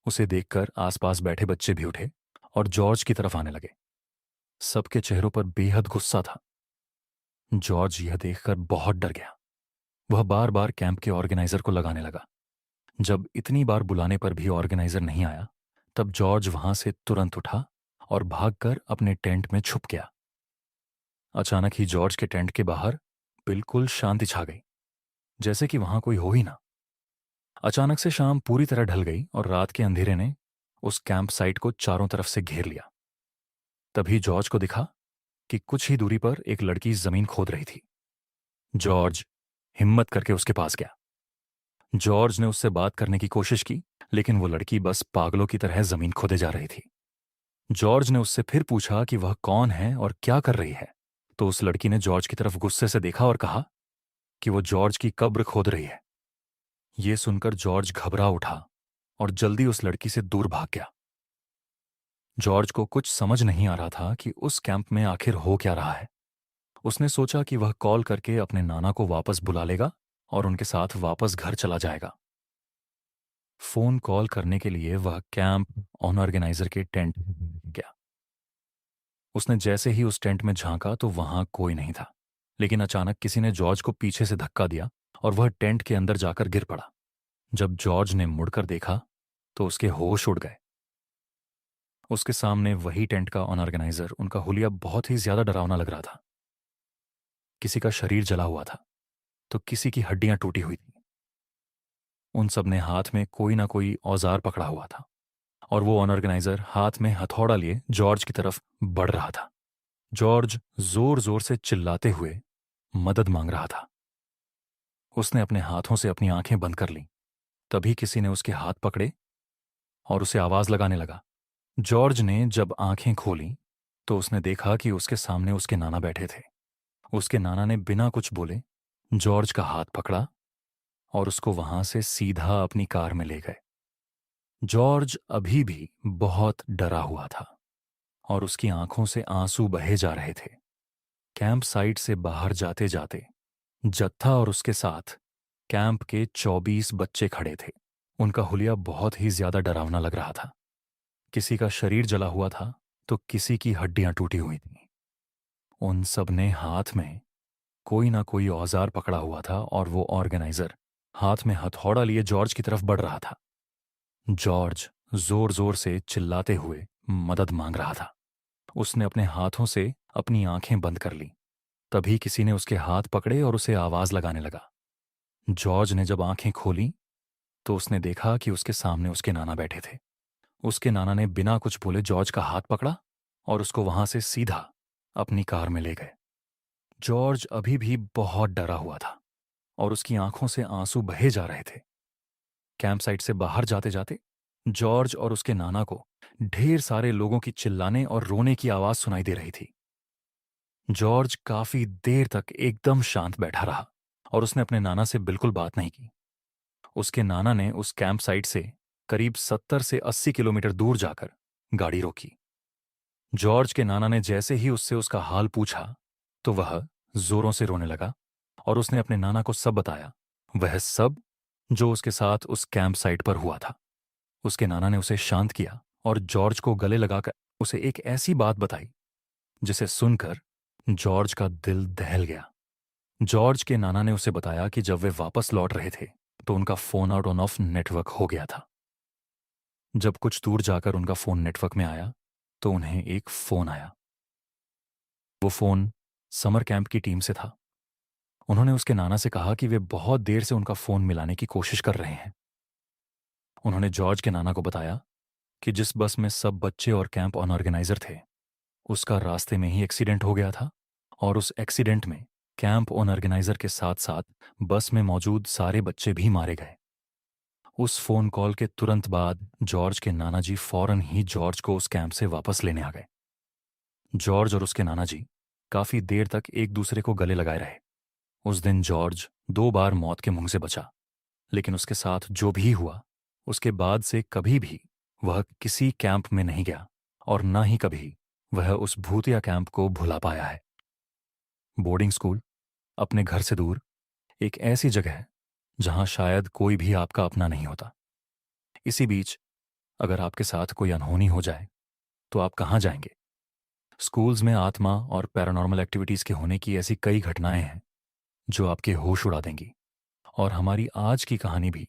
उसे देखकर आसपास बैठे बच्चे भी उठे और जॉर्ज की तरफ आने लगे। सबके चेहरों पर बेहद गुस्सा था। जॉर्ज यह देखकर बहुत डर गया। वह बार बार कैंप के ऑर्गेनाइजर को लगाने लगा। जब इतनी बार बुलाने पर भी ऑर्गेनाइजर नहीं आया, तब जॉर्ज वहां से तुरंत उठा और भागकर अपने टेंट में छुप गया। अचानक ही जॉर्ज के टेंट के बाहर बिल्कुल शांति छा गई, जैसे कि वहां कोई हो ही ना। अचानक से शाम पूरी तरह ढल गई और रात के अंधेरे ने उस कैंप साइट को चारों तरफ से घेर लिया। तभी जॉर्ज को दिखा कि कुछ ही दूरी पर एक लड़की जमीन खोद रही थी। जॉर्ज हिम्मत करके उसके पास गया। जॉर्ज ने उससे बात करने की कोशिश की, लेकिन वो लड़की बस पागलों की तरह जमीन खोदे जा रही थी। जॉर्ज ने उससे फिर पूछा कि वह कौन है और क्या कर रही है, तो उस लड़की ने जॉर्ज की तरफ गुस्से से देखा और कहा कि वो जॉर्ज की कब्र खोद रही है। ये सुनकर जॉर्ज घबरा उठा और जल्दी उस लड़की से दूर भाग गया। जॉर्ज को कुछ समझ नहीं आ रहा था कि उस कैंप में आखिर हो क्या रहा है। उसने सोचा कि वह कॉल करके अपने नाना को वापस बुला लेगा और उनके साथ वापस घर चला जाएगा। फोन कॉल करने के लिए वह कैंप ऑर्गेनाइजर के टेंट गया। उसने जैसे ही उस टेंट में झांका तो वहां कोई नहीं था, लेकिन अचानक किसी ने जॉर्ज को पीछे से धक्का दिया और वह टेंट के अंदर जाकर गिर पड़ा। जब जॉर्ज ने मुड़कर देखा तो उसके होश उड़ गए। उसके सामने वही टेंट का ऑर्गेनाइजर, उनका हुलिया बहुत ही ज्यादा डरावना लग रहा था। किसी का शरीर जला हुआ था तो किसी की हड्डियां टूटी हुई थी। उन सब ने हाथ में कोई ना कोई औजार पकड़ा हुआ था और वो ऑर्गेनाइजर हाथ में हथौड़ा लिए जॉर्ज की तरफ बढ़ रहा था। जॉर्ज जोर जोर से चिल्लाते हुए मदद मांग रहा था। उसने अपने हाथों से अपनी आंखें बंद कर लीं। तभी किसी ने उसके हाथ पकड़े और उसे आवाज लगाने लगा। जॉर्ज ने जब आंखें खोली तो उसने देखा कि उसके सामने उसके नाना बैठे थे। उसके नाना ने बिना कुछ बोले जॉर्ज का हाथ पकड़ा और उसको वहां से सीधा अपनी कार में ले गए। जॉर्ज अभी भी बहुत डरा हुआ था और उसकी आंखों से आंसू बहे जा रहे थे। कैंप साइट से बाहर जाते जाते जत्था और उसके साथ कैंप के 24 बच्चे खड़े थे। उनका हुलिया बहुत ही ज्यादा डरावना लग रहा था। किसी का शरीर जला हुआ था तो किसी की हड्डियां टूटी हुई थीं। उन सब ने हाथ में कोई ना कोई औजार पकड़ा हुआ था और वो ऑर्गेनाइजर हाथ में हथौड़ा लिए जॉर्ज की तरफ बढ़ रहा था। जॉर्ज जोर जोर से चिल्लाते हुए मदद मांग रहा था। उसने अपने हाथों से अपनी आंखें बंद कर लीं। तभी किसी ने उसके हाथ पकड़े और उसे आवाज लगाने लगा। जॉर्ज ने जब आंखें खोली तो उसने देखा कि उसके सामने उसके नाना बैठे थे। उसके नाना ने बिना कुछ बोले जॉर्ज का हाथ पकड़ा और उसको वहां से सीधा अपनी कार में ले गए। जॉर्ज अभी भी बहुत डरा हुआ था और उसकी आंखों से आंसू बहे जा रहे थे। कैंप साइट से बाहर जाते जाते जॉर्ज और उसके नाना को ढेर सारे लोगों की चिल्लाने और रोने की आवाज सुनाई दे रही थी। जॉर्ज काफी देर तक एकदम शांत बैठा रहा और उसने अपने नाना से बिल्कुल बात नहीं की। उसके नाना ने उस कैंप साइट से करीब 70 से 80 किलोमीटर दूर जाकर गाड़ी रोकी। जॉर्ज के नाना ने जैसे ही उससे उसका हाल पूछा तो वह जोरों से रोने लगा और उसने अपने नाना को सब बताया, वह सब जो उसके साथ उस कैंप साइट पर हुआ था। उसके नाना ने उसे शांत किया और जॉर्ज को गले लगाकर उसे एक ऐसी बात बताई जिसे सुनकर जॉर्ज का दिल दहल गया। जॉर्ज के नाना ने उसे बताया कि जब वे वापस लौट रहे थे तो उनका phone out on off network हो गया था। जब कुछ दूर जाकर उनका फोन नेटवर्क में आया तो उन्हें एक फोन आया। वो फोन समर कैंप की टीम से था। उन्होंने उसके नाना से कहा कि वे बहुत देर से उनका फोन मिलाने की कोशिश कर रहे हैं। उन्होंने जॉर्ज के नाना को बताया कि जिस बस में सब बच्चे और कैंप ऑर्गेनाइजर थे उसका रास्ते में ही एक्सीडेंट हो गया था और उस एक्सीडेंट में कैंप ऑर्गेनाइजर के साथ साथ बस में मौजूद सारे बच्चे भी मारे गए। उस फोन कॉल के तुरंत बाद जॉर्ज के नाना जी फौरन ही जॉर्ज को उस कैंप से वापस लेने आ गए। जॉर्ज और उसके नाना जी काफी देर तक एक दूसरे को गले लगाए रहे। उस दिन जॉर्ज 2 बार मौत के मुंह से बचा, लेकिन उसके साथ जो भी हुआ उसके बाद से कभी भी वह किसी कैंप में नहीं गया और न ही कभी वह उस भूतिया कैंप को भुला पाया है। बोर्डिंग स्कूल अपने घर से दूर एक ऐसी जगह है जहां शायद कोई भी आपका अपना नहीं होता। इसी बीच अगर आपके साथ कोई अनहोनी हो जाए तो आप कहाँ जाएंगे? स्कूल्स में आत्मा और पैरानॉर्मल एक्टिविटीज के होने की ऐसी कई घटनाएं हैं जो आपके होश उड़ा देंगी। और हमारी आज की कहानी भी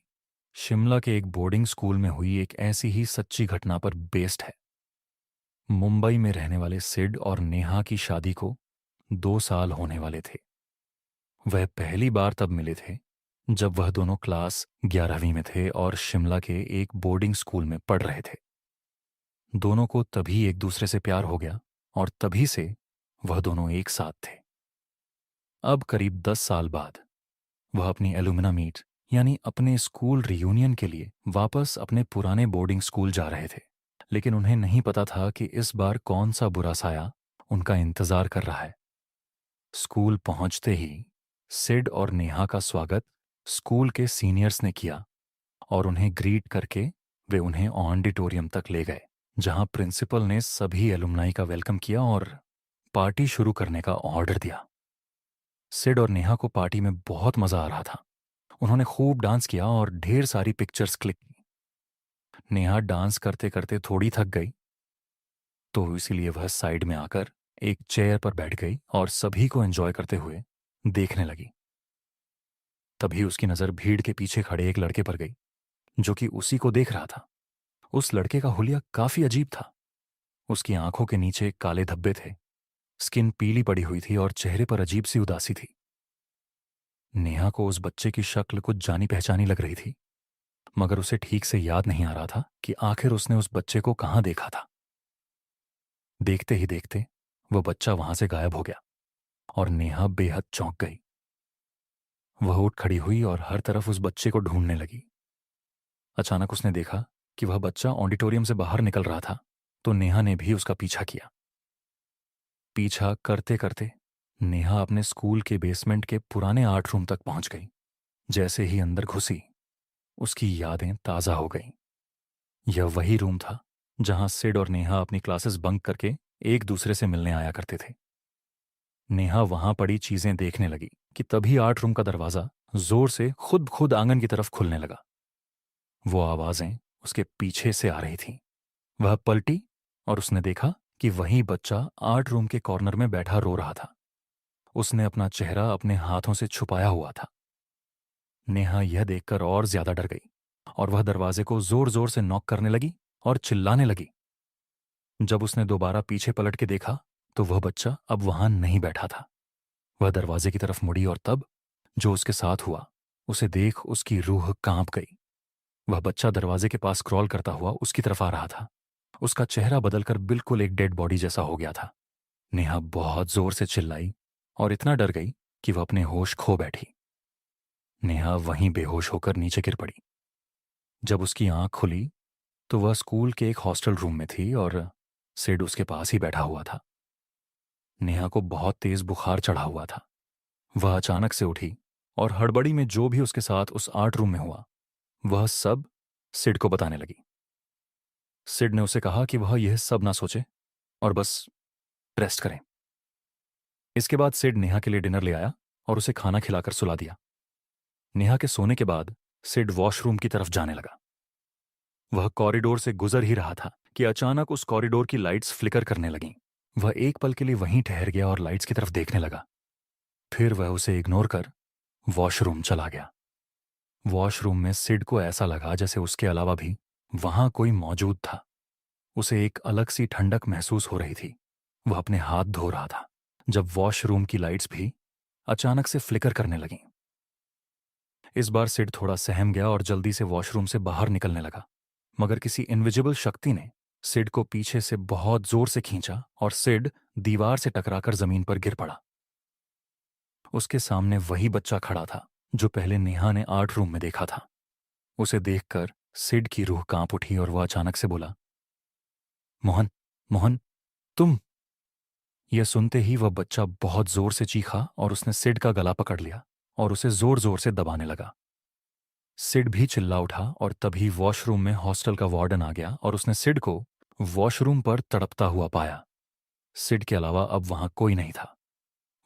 शिमला के एक बोर्डिंग स्कूल में हुई एक ऐसी ही सच्ची घटना पर बेस्ड है। मुंबई में रहने वाले सिड और नेहा की शादी को 2 साल होने वाले थे। वह पहली बार तब मिले थे जब वह दोनों क्लास 11वीं में थे और शिमला के एक बोर्डिंग स्कूल में पढ़ रहे थे। दोनों को तभी एक दूसरे से प्यार हो गया और तभी से वह दोनों एक साथ थे। अब करीब 10 साल बाद वह अपनी एलुमिना मीट यानी अपने स्कूल रियूनियन के लिए वापस अपने पुराने बोर्डिंग स्कूल जा रहे थे। लेकिन उन्हें नहीं पता था कि इस बार कौन सा बुरा साया उनका इंतजार कर रहा है। स्कूल पहुंचते ही सिड और नेहा का स्वागत स्कूल के सीनियर्स ने किया और उन्हें ग्रीट करके वे उन्हें ऑडिटोरियम तक ले गए, जहां प्रिंसिपल ने सभी एलुमनाई का वेलकम किया और पार्टी शुरू करने का ऑर्डर दिया। सिड और नेहा को पार्टी में बहुत मजा आ रहा था। उन्होंने खूब डांस किया और ढेर सारी पिक्चर्स क्लिक की। नेहा डांस करते करते थोड़ी थक गई तो इसीलिए वह साइड में आकर एक चेयर पर बैठ गई और सभी को एंजॉय करते हुए देखने लगी। तभी उसकी नजर भीड़ के पीछे खड़े एक लड़के पर गई जो कि उसी को देख रहा था। उस लड़के का हुलिया काफी अजीब था। उसकी आंखों के नीचे काले धब्बे थे, स्किन पीली पड़ी हुई थी और चेहरे पर अजीब सी उदासी थी। नेहा को उस बच्चे की शक्ल कुछ जानी पहचानी लग रही थी, मगर उसे ठीक से याद नहीं आ रहा था कि आखिर उसने उस बच्चे को कहाँ देखा था। देखते ही देखते वह बच्चा वहां से गायब हो गया और नेहा बेहद चौंक गई। वह उठ खड़ी हुई और हर तरफ उस बच्चे को ढूंढने लगी। अचानक उसने देखा कि वह बच्चा ऑडिटोरियम से बाहर निकल रहा था, तो नेहा ने भी उसका पीछा किया। पीछा करते करते नेहा अपने स्कूल के बेसमेंट के पुराने आर्ट रूम तक पहुंच गई। जैसे ही अंदर घुसी उसकी यादें ताजा हो गईं। यह वही रूम था जहां सिड और नेहा अपनी क्लासेस बंक करके एक दूसरे से मिलने आया करते थे। नेहा वहां पड़ी चीजें देखने लगी कि तभी आर्ट रूम का दरवाजा जोर से खुद खुद आंगन की तरफ खुलने लगा। वो आवाजें उसके पीछे से आ रही थीं। वह पलटी और उसने देखा कि वही बच्चा आर्ट रूम के कॉर्नर में बैठा रो रहा था। उसने अपना चेहरा अपने हाथों से छुपाया हुआ था। नेहा यह देखकर और ज्यादा डर गई और वह दरवाजे को जोर जोर से नॉक करने लगी और चिल्लाने लगी। जब उसने दोबारा पीछे पलट के देखा तो वह बच्चा अब वहां नहीं बैठा था। वह दरवाजे की तरफ मुड़ी और तब जो उसके साथ हुआ उसे देख उसकी रूह कांप गई। वह बच्चा दरवाजे के पास क्रॉल करता हुआ उसकी तरफ आ रहा था। उसका चेहरा बदलकर बिल्कुल एक डेड बॉडी जैसा हो गया था। नेहा बहुत जोर से चिल्लाई और इतना डर गई कि वह अपने होश खो बैठी। नेहा वहीं बेहोश होकर नीचे गिर पड़ी। जब उसकी आंख खुली तो वह स्कूल के एक हॉस्टल रूम में थी और सिड उसके पास ही बैठा हुआ था। नेहा को बहुत तेज बुखार चढ़ा हुआ था। वह अचानक से उठी और हड़बड़ी में जो भी उसके साथ उस आर्ट रूम में हुआ वह सब सिड को बताने लगी। सिड ने उसे कहा कि वह यह सब ना सोचे और बस रेस्ट करें। इसके बाद सिड नेहा के लिए डिनर ले आया और उसे खाना खिलाकर सुला दिया। नेहा के सोने के बाद सिड वॉशरूम की तरफ जाने लगा। वह कॉरिडोर से गुजर ही रहा था कि अचानक उस कॉरिडोर की लाइट्स फ्लिकर करने लगीं। वह एक पल के लिए वहीं ठहर गया और लाइट्स की तरफ देखने लगा। फिर वह उसे इग्नोर कर वॉशरूम चला गया। वॉशरूम में सिड को ऐसा लगा जैसे उसके अलावा भी वहां कोई मौजूद था। उसे एक अलग सी ठंडक महसूस हो रही थी। वह अपने हाथ धो रहा था जब वॉशरूम की लाइट्स भी अचानक से फ्लिकर करने लगीं। इस बार सिड थोड़ा सहम गया और जल्दी से वॉशरूम से बाहर निकलने लगा, मगर किसी इनविजिबल शक्ति ने सिड को पीछे से बहुत जोर से खींचा और सिड दीवार से टकराकर जमीन पर गिर पड़ा। उसके सामने वही बच्चा खड़ा था जो पहले नेहा ने आर्ट रूम में देखा था। उसे देखकर सिड की रूह कांप उठी और वह अचानक से बोला, मोहन, मोहन, तुम। यह सुनते ही वह बच्चा बहुत जोर से चीखा और उसने सिड का गला पकड़ लिया और उसे जोर जोर से दबाने लगा। सिड भी चिल्ला उठा और तभी वॉशरूम में हॉस्टल का वार्डन आ गया और उसने सिड को वॉशरूम पर तड़पता हुआ पाया। सिड के अलावा अब वहां कोई नहीं था।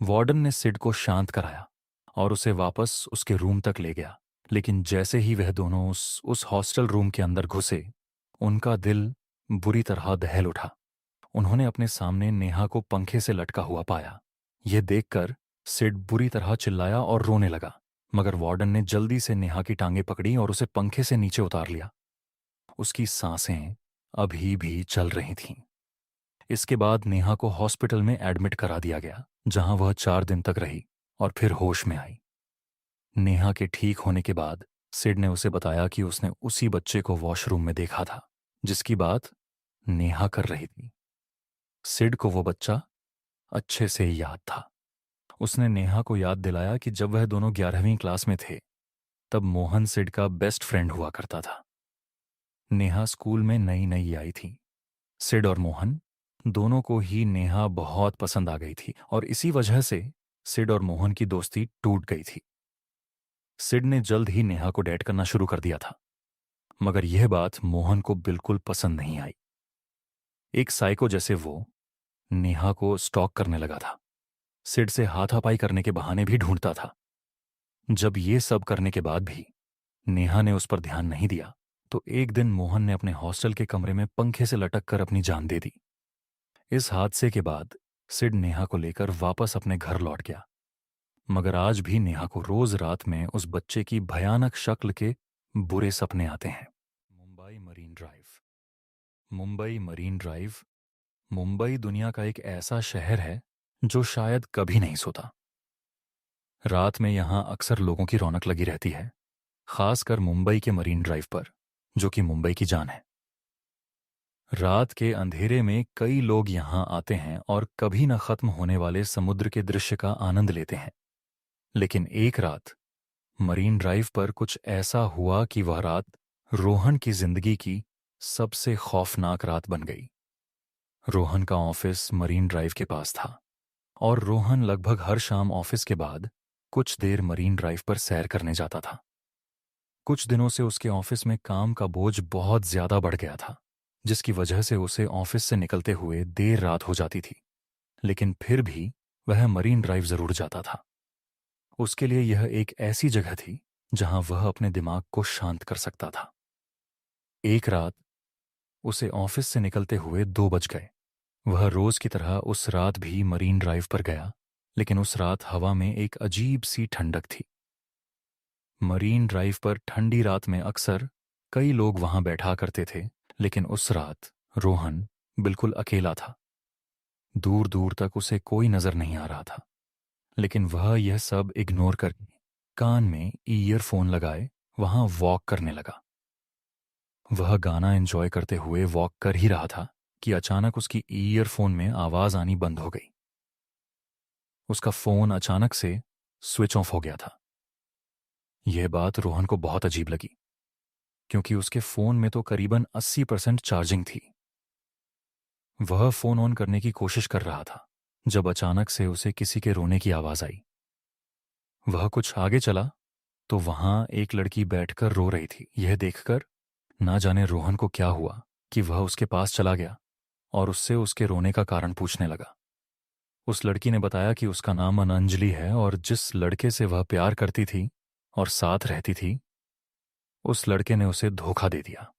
वार्डन ने सिड को शांत कराया और उसे वापस उसके रूम तक ले गया, लेकिन जैसे ही वह दोनों उस हॉस्टल रूम के अंदर घुसे, उनका दिल बुरी तरह दहल उठा। उन्होंने अपने सामने नेहा को पंखे से लटका हुआ पाया। यह देखकर सिड बुरी तरह चिल्लाया और रोने लगा, मगर वार्डन ने जल्दी से नेहा की टांगें पकड़ी और उसे पंखे से नीचे उतार लिया। उसकी सांसें अभी भी चल रही थीं। इसके बाद नेहा को हॉस्पिटल में एडमिट करा दिया गया, जहां वह 4 दिन तक रही और फिर होश में आई। नेहा के ठीक होने के बाद सिड ने उसे बताया कि उसने उसी बच्चे को वॉशरूम में देखा था जिसकी बात नेहा कर रही थी। सिड को वो बच्चा अच्छे से याद था। उसने नेहा को याद दिलाया कि जब वह दोनों 11वीं क्लास में थे, तब मोहन सिड का बेस्ट फ्रेंड हुआ करता था। नेहा स्कूल में नई नई आई थी। सिड और मोहन दोनों को ही नेहा बहुत पसंद आ गई थी और इसी वजह से सिड और मोहन की दोस्ती टूट गई थी। सिड ने जल्द ही नेहा को डेट करना शुरू कर दिया था, मगर यह बात मोहन को बिल्कुल पसंद नहीं आई। एक साइको जैसे वो नेहा को स्टॉक करने लगा था, सिड से हाथापाई करने के बहाने भी ढूंढता था। जब ये सब करने के बाद भी नेहा ने उस पर ध्यान नहीं दिया, तो एक दिन मोहन ने अपने हॉस्टल के कमरे में पंखे से लटक कर अपनी जान दे दी। इस हादसे के बाद सिड नेहा को लेकर वापस अपने घर लौट गया, मगर आज भी नेहा को रोज रात में उस बच्चे की भयानक शक्ल के बुरे सपने आते हैं। Mumbai marine drive. Mumbai marine drive Mumbai दुनिया का एक ऐसा शहर है जो शायद कभी नहीं सोता। रात में यहां अक्सर लोगों की रौनक लगी रहती है, खासकर मुंबई के मरीन ड्राइव पर, जो कि मुंबई की जान है। रात के अंधेरे में कई लोग यहां आते हैं और कभी न खत्म होने वाले समुद्र के दृश्य का आनंद लेते हैं। लेकिन एक रात मरीन ड्राइव पर कुछ ऐसा हुआ कि वह रात रोहन की जिंदगी की सबसे खौफनाक रात बन गई। रोहन का ऑफिस मरीन ड्राइव के पास था और रोहन लगभग हर शाम ऑफिस के बाद कुछ देर मरीन ड्राइव पर सैर करने जाता था। कुछ दिनों से उसके ऑफिस में काम का बोझ बहुत ज्यादा बढ़ गया था, जिसकी वजह से उसे ऑफिस से निकलते हुए देर रात हो जाती थी, लेकिन फिर भी वह मरीन ड्राइव जरूर जाता था। उसके लिए यह एक ऐसी जगह थी जहां वह अपने दिमाग को शांत कर सकता था। एक रात उसे ऑफिस से निकलते हुए 2 बज गए। वह रोज की तरह उस रात भी मरीन ड्राइव पर गया, लेकिन उस रात हवा में एक अजीब सी ठंडक थी। मरीन ड्राइव पर ठंडी रात में अक्सर कई लोग वहां बैठा करते थे, लेकिन उस रात रोहन बिल्कुल अकेला था। दूर दूर तक उसे कोई नजर नहीं आ रहा था, लेकिन वह यह सब इग्नोर करके कान में ईयरफोन लगाए वहां वॉक करने लगा। वह गाना एंजॉय करते हुए वॉक कर ही रहा था कि अचानक उसकी ईयरफोन में आवाज आनी बंद हो गई। उसका फोन अचानक से स्विच ऑफ हो गया था। यह बात रोहन को बहुत अजीब लगी, क्योंकि उसके फोन में तो करीबन 80% चार्जिंग थी। वह फोन ऑन करने की कोशिश कर रहा था जब अचानक से उसे किसी के रोने की आवाज आई। वह कुछ आगे चला तो वहां एक लड़की बैठकर रो रही थी। यह देखकर ना जाने रोहन को क्या हुआ कि वह उसके पास चला गया और उससे उसके रोने का कारण पूछने लगा। उस लड़की ने बताया कि उसका नाम अनंजलि है और जिस लड़के से वह प्यार करती थी और साथ रहती थी, उस लड़के ने उसे धोखा दे दिया।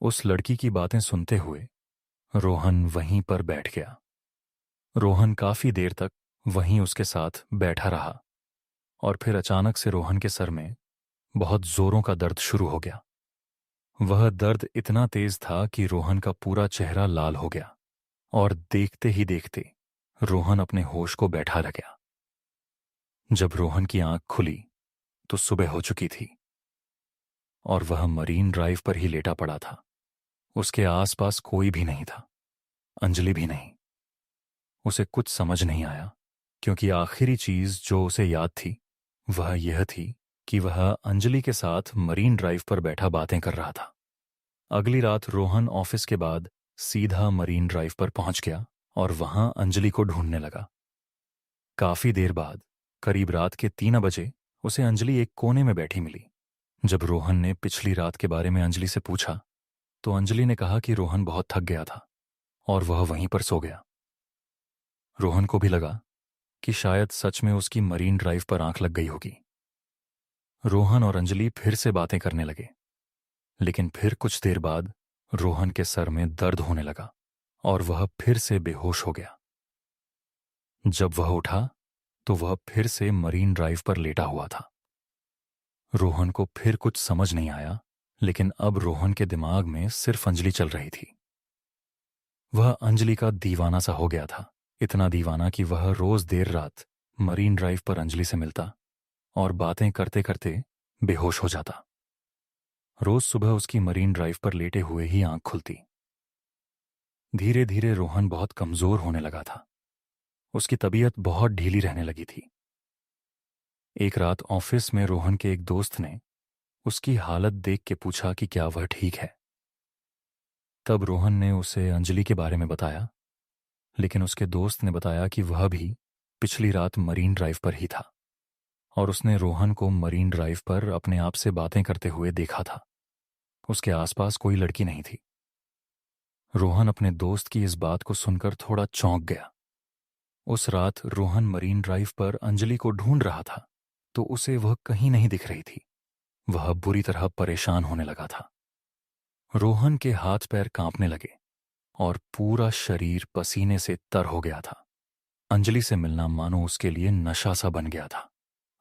उस लड़की की बातें सुनते हुए रोहन वहीं पर बैठ गया। रोहन काफी देर तक वहीं उसके साथ बैठा रहा और फिर अचानक से रोहन के सर में बहुत जोरों का दर्द शुरू हो गया। वह दर्द इतना तेज था कि रोहन का पूरा चेहरा लाल हो गया और देखते ही देखते रोहन अपने होश को बैठा रह गया। जब रोहन की आंख खुली तो सुबह हो चुकी थी और वह मरीन ड्राइव पर ही लेटा पड़ा था। उसके आसपास कोई भी नहीं था, अंजलि भी नहीं। उसे कुछ समझ नहीं आया क्योंकि आखिरी चीज जो उसे याद थी वह यह थी कि वह अंजलि के साथ मरीन ड्राइव पर बैठा बातें कर रहा था। अगली रात रोहन ऑफिस के बाद सीधा मरीन ड्राइव पर पहुंच गया और वहां अंजलि को ढूंढने लगा। काफी देर बाद करीब रात के 3 बजे उसे अंजलि एक कोने में बैठी मिली। जब रोहन ने पिछली रात के बारे में अंजलि से पूछा तो अंजलि ने कहा कि रोहन बहुत थक गया था और वह वहीं पर सो गया। रोहन को भी लगा कि शायद सच में उसकी मरीन ड्राइव पर आंख लग गई होगी। रोहन और अंजलि फिर से बातें करने लगे, लेकिन फिर कुछ देर बाद रोहन के सर में दर्द होने लगा और वह फिर से बेहोश हो गया। जब वह उठा तो वह फिर से मरीन ड्राइव पर लेटा हुआ था। रोहन को फिर कुछ समझ नहीं आया, लेकिन अब रोहन के दिमाग में सिर्फ अंजलि चल रही थी। वह अंजलि का दीवाना सा हो गया था, इतना दीवाना कि वह रोज देर रात मरीन ड्राइव पर अंजलि से मिलता और बातें करते करते बेहोश हो जाता। रोज सुबह उसकी मरीन ड्राइव पर लेटे हुए ही आंख खुलती। धीरे धीरे रोहन बहुत कमजोर होने लगा था। उसकी तबीयत बहुत ढीली रहने लगी थी। एक रात ऑफिस में रोहन के एक दोस्त ने उसकी हालत देख के पूछा कि क्या वह ठीक है। तब रोहन ने उसे अंजलि के बारे में बताया, लेकिन उसके दोस्त ने बताया कि वह भी पिछली रात मरीन ड्राइव पर ही था और उसने रोहन को मरीन ड्राइव पर अपने आप से बातें करते हुए देखा था। उसके आसपास कोई लड़की नहीं थी। रोहन अपने दोस्त की इस बात को सुनकर थोड़ा चौंक गया। उस रात रोहन मरीन ड्राइव पर अंजलि को ढूंढ रहा था तो उसे वह कहीं नहीं दिख रही थी। वह बुरी तरह परेशान होने लगा था। रोहन के हाथ पैर कांपने लगे और पूरा शरीर पसीने से तर हो गया था। अंजलि से मिलना मानो उसके लिए नशा सा बन गया था।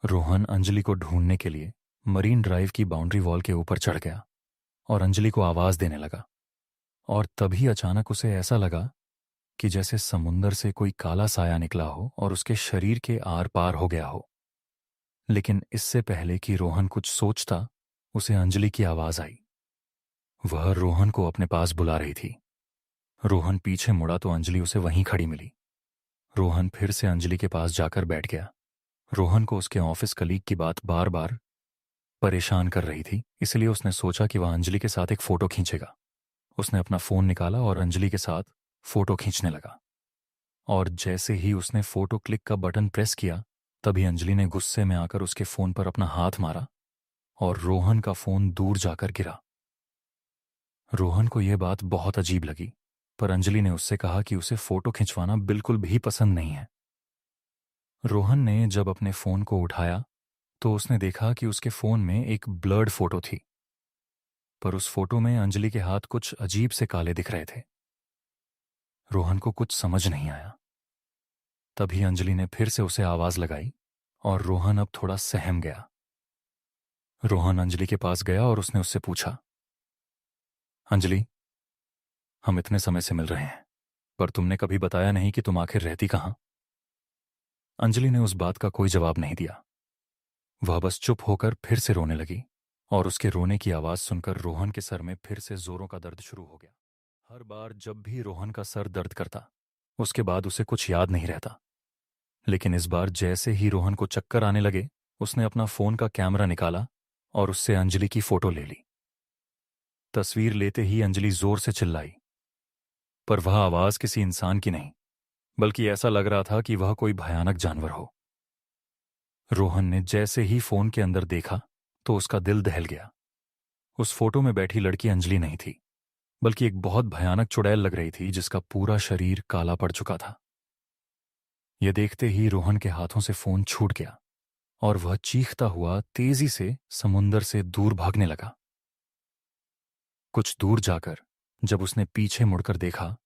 रोहन अंजलि को ढूंढने के लिए मरीन ड्राइव की बाउंड्री वॉल के ऊपर चढ़ गया और अंजलि को आवाज देने लगा। और तभी अचानक उसे ऐसा लगा कि जैसे समुंदर से कोई काला साया निकला हो और उसके शरीर के आर पार हो गया हो। लेकिन इससे पहले कि रोहन कुछ सोचता, उसे अंजलि की आवाज आई। वह रोहन को अपने पास बुला रही थी। रोहन पीछे मुड़ा तो अंजलि उसे वहीं खड़ी मिली। रोहन फिर से अंजलि के पास जाकर बैठ गया। रोहन को उसके ऑफिस कलीग की बात बार बार परेशान कर रही थी, इसलिए उसने सोचा कि वह अंजलि के साथ एक फोटो खींचेगा। उसने अपना फोन निकाला और अंजलि के साथ फोटो खींचने लगा। और जैसे ही उसने फोटो क्लिक का बटन प्रेस किया, तभी अंजलि ने गुस्से में आकर उसके फोन पर अपना हाथ मारा और रोहन का फोन दूर जाकर गिरा। रोहन को यह बात बहुत अजीब लगी, पर अंजलि ने उससे कहा कि उसे फोटो खिंचवाना बिल्कुल भी पसंद नहीं है। रोहन ने जब अपने फोन को उठाया तो उसने देखा कि उसके फोन में एक ब्लर्ड फोटो थी, पर उस फोटो में अंजलि के हाथ कुछ अजीब से काले दिख रहे थे। रोहन को कुछ समझ नहीं आया। तभी अंजलि ने फिर से उसे आवाज लगाई और रोहन अब थोड़ा सहम गया। रोहन अंजलि के पास गया और उसने उससे पूछा, अंजलि, हम इतने समय से मिल रहे हैं, पर तुमने कभी बताया नहीं कि तुम आखिर रहती कहां? अंजलि ने उस बात का कोई जवाब नहीं दिया। वह बस चुप होकर फिर से रोने लगी और उसके रोने की आवाज सुनकर रोहन के सर में फिर से जोरों का दर्द शुरू हो गया। हर बार जब भी रोहन का सर दर्द करता, उसके बाद उसे कुछ याद नहीं रहता। लेकिन इस बार जैसे ही रोहन को चक्कर आने लगे, उसने अपना फोन का कैमरा निकाला और उससे अंजलि की फोटो ले ली। तस्वीर लेते ही अंजलि जोर से चिल्लाई, पर वह आवाज किसी इंसान की नहीं, बल्कि ऐसा लग रहा था कि वह कोई भयानक जानवर हो। रोहन ने जैसे ही फोन के अंदर देखा तो उसका दिल दहल गया। उस फोटो में बैठी लड़की अंजलि नहीं थी, बल्कि एक बहुत भयानक चुड़ैल लग रही थी जिसका पूरा शरीर काला पड़ चुका था। यह देखते ही रोहन के हाथों से फोन छूट गया और वह चीखता हुआ तेजी से समुंदर से दूर भागने लगा। कुछ दूर जाकर जब उसने पीछे मुड़कर देखा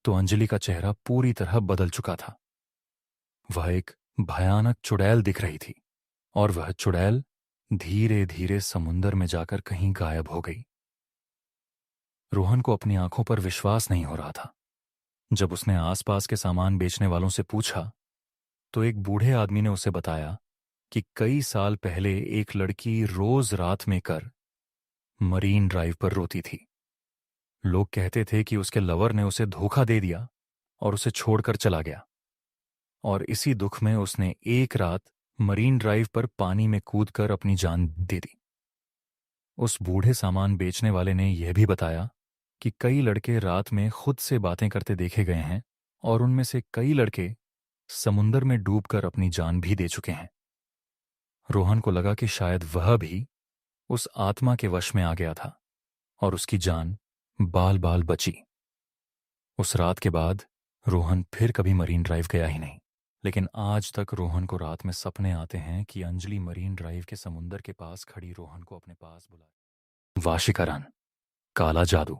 तो अंजलि का चेहरा पूरी तरह बदल चुका था। वह एक भयानक चुड़ैल दिख रही थी और वह चुड़ैल धीरे धीरे समुंदर में जाकर कहीं गायब हो गई। रोहन को अपनी आंखों पर विश्वास नहीं हो रहा था। जब उसने आसपास के सामान बेचने वालों से पूछा तो एक बूढ़े आदमी ने उसे बताया कि कई साल पहले एक लड़की रोज रात में कर मरीन ड्राइव पर रोती थी। लोग कहते थे कि उसके लवर ने उसे धोखा दे दिया और उसे छोड़कर चला गया, और इसी दुख में उसने एक रात मरीन ड्राइव पर पानी में कूदकर अपनी जान दे दी। उस बूढ़े सामान बेचने वाले ने यह भी बताया कि कई लड़के रात में खुद से बातें करते देखे गए हैं और उनमें से कई लड़के समुंदर में डूबकर अपनी जान भी दे चुके हैं। रोहन को लगा कि शायद वह भी उस आत्मा के वश में आ गया था और उसकी जान बाल बाल बची। उस रात के बाद रोहन फिर कभी मरीन ड्राइव गया ही नहीं, लेकिन आज तक रोहन को रात में सपने आते हैं कि अंजलि मरीन ड्राइव के समुंदर के पास खड़ी रोहन को अपने पास बुला। वाशिकरण, काला जादू।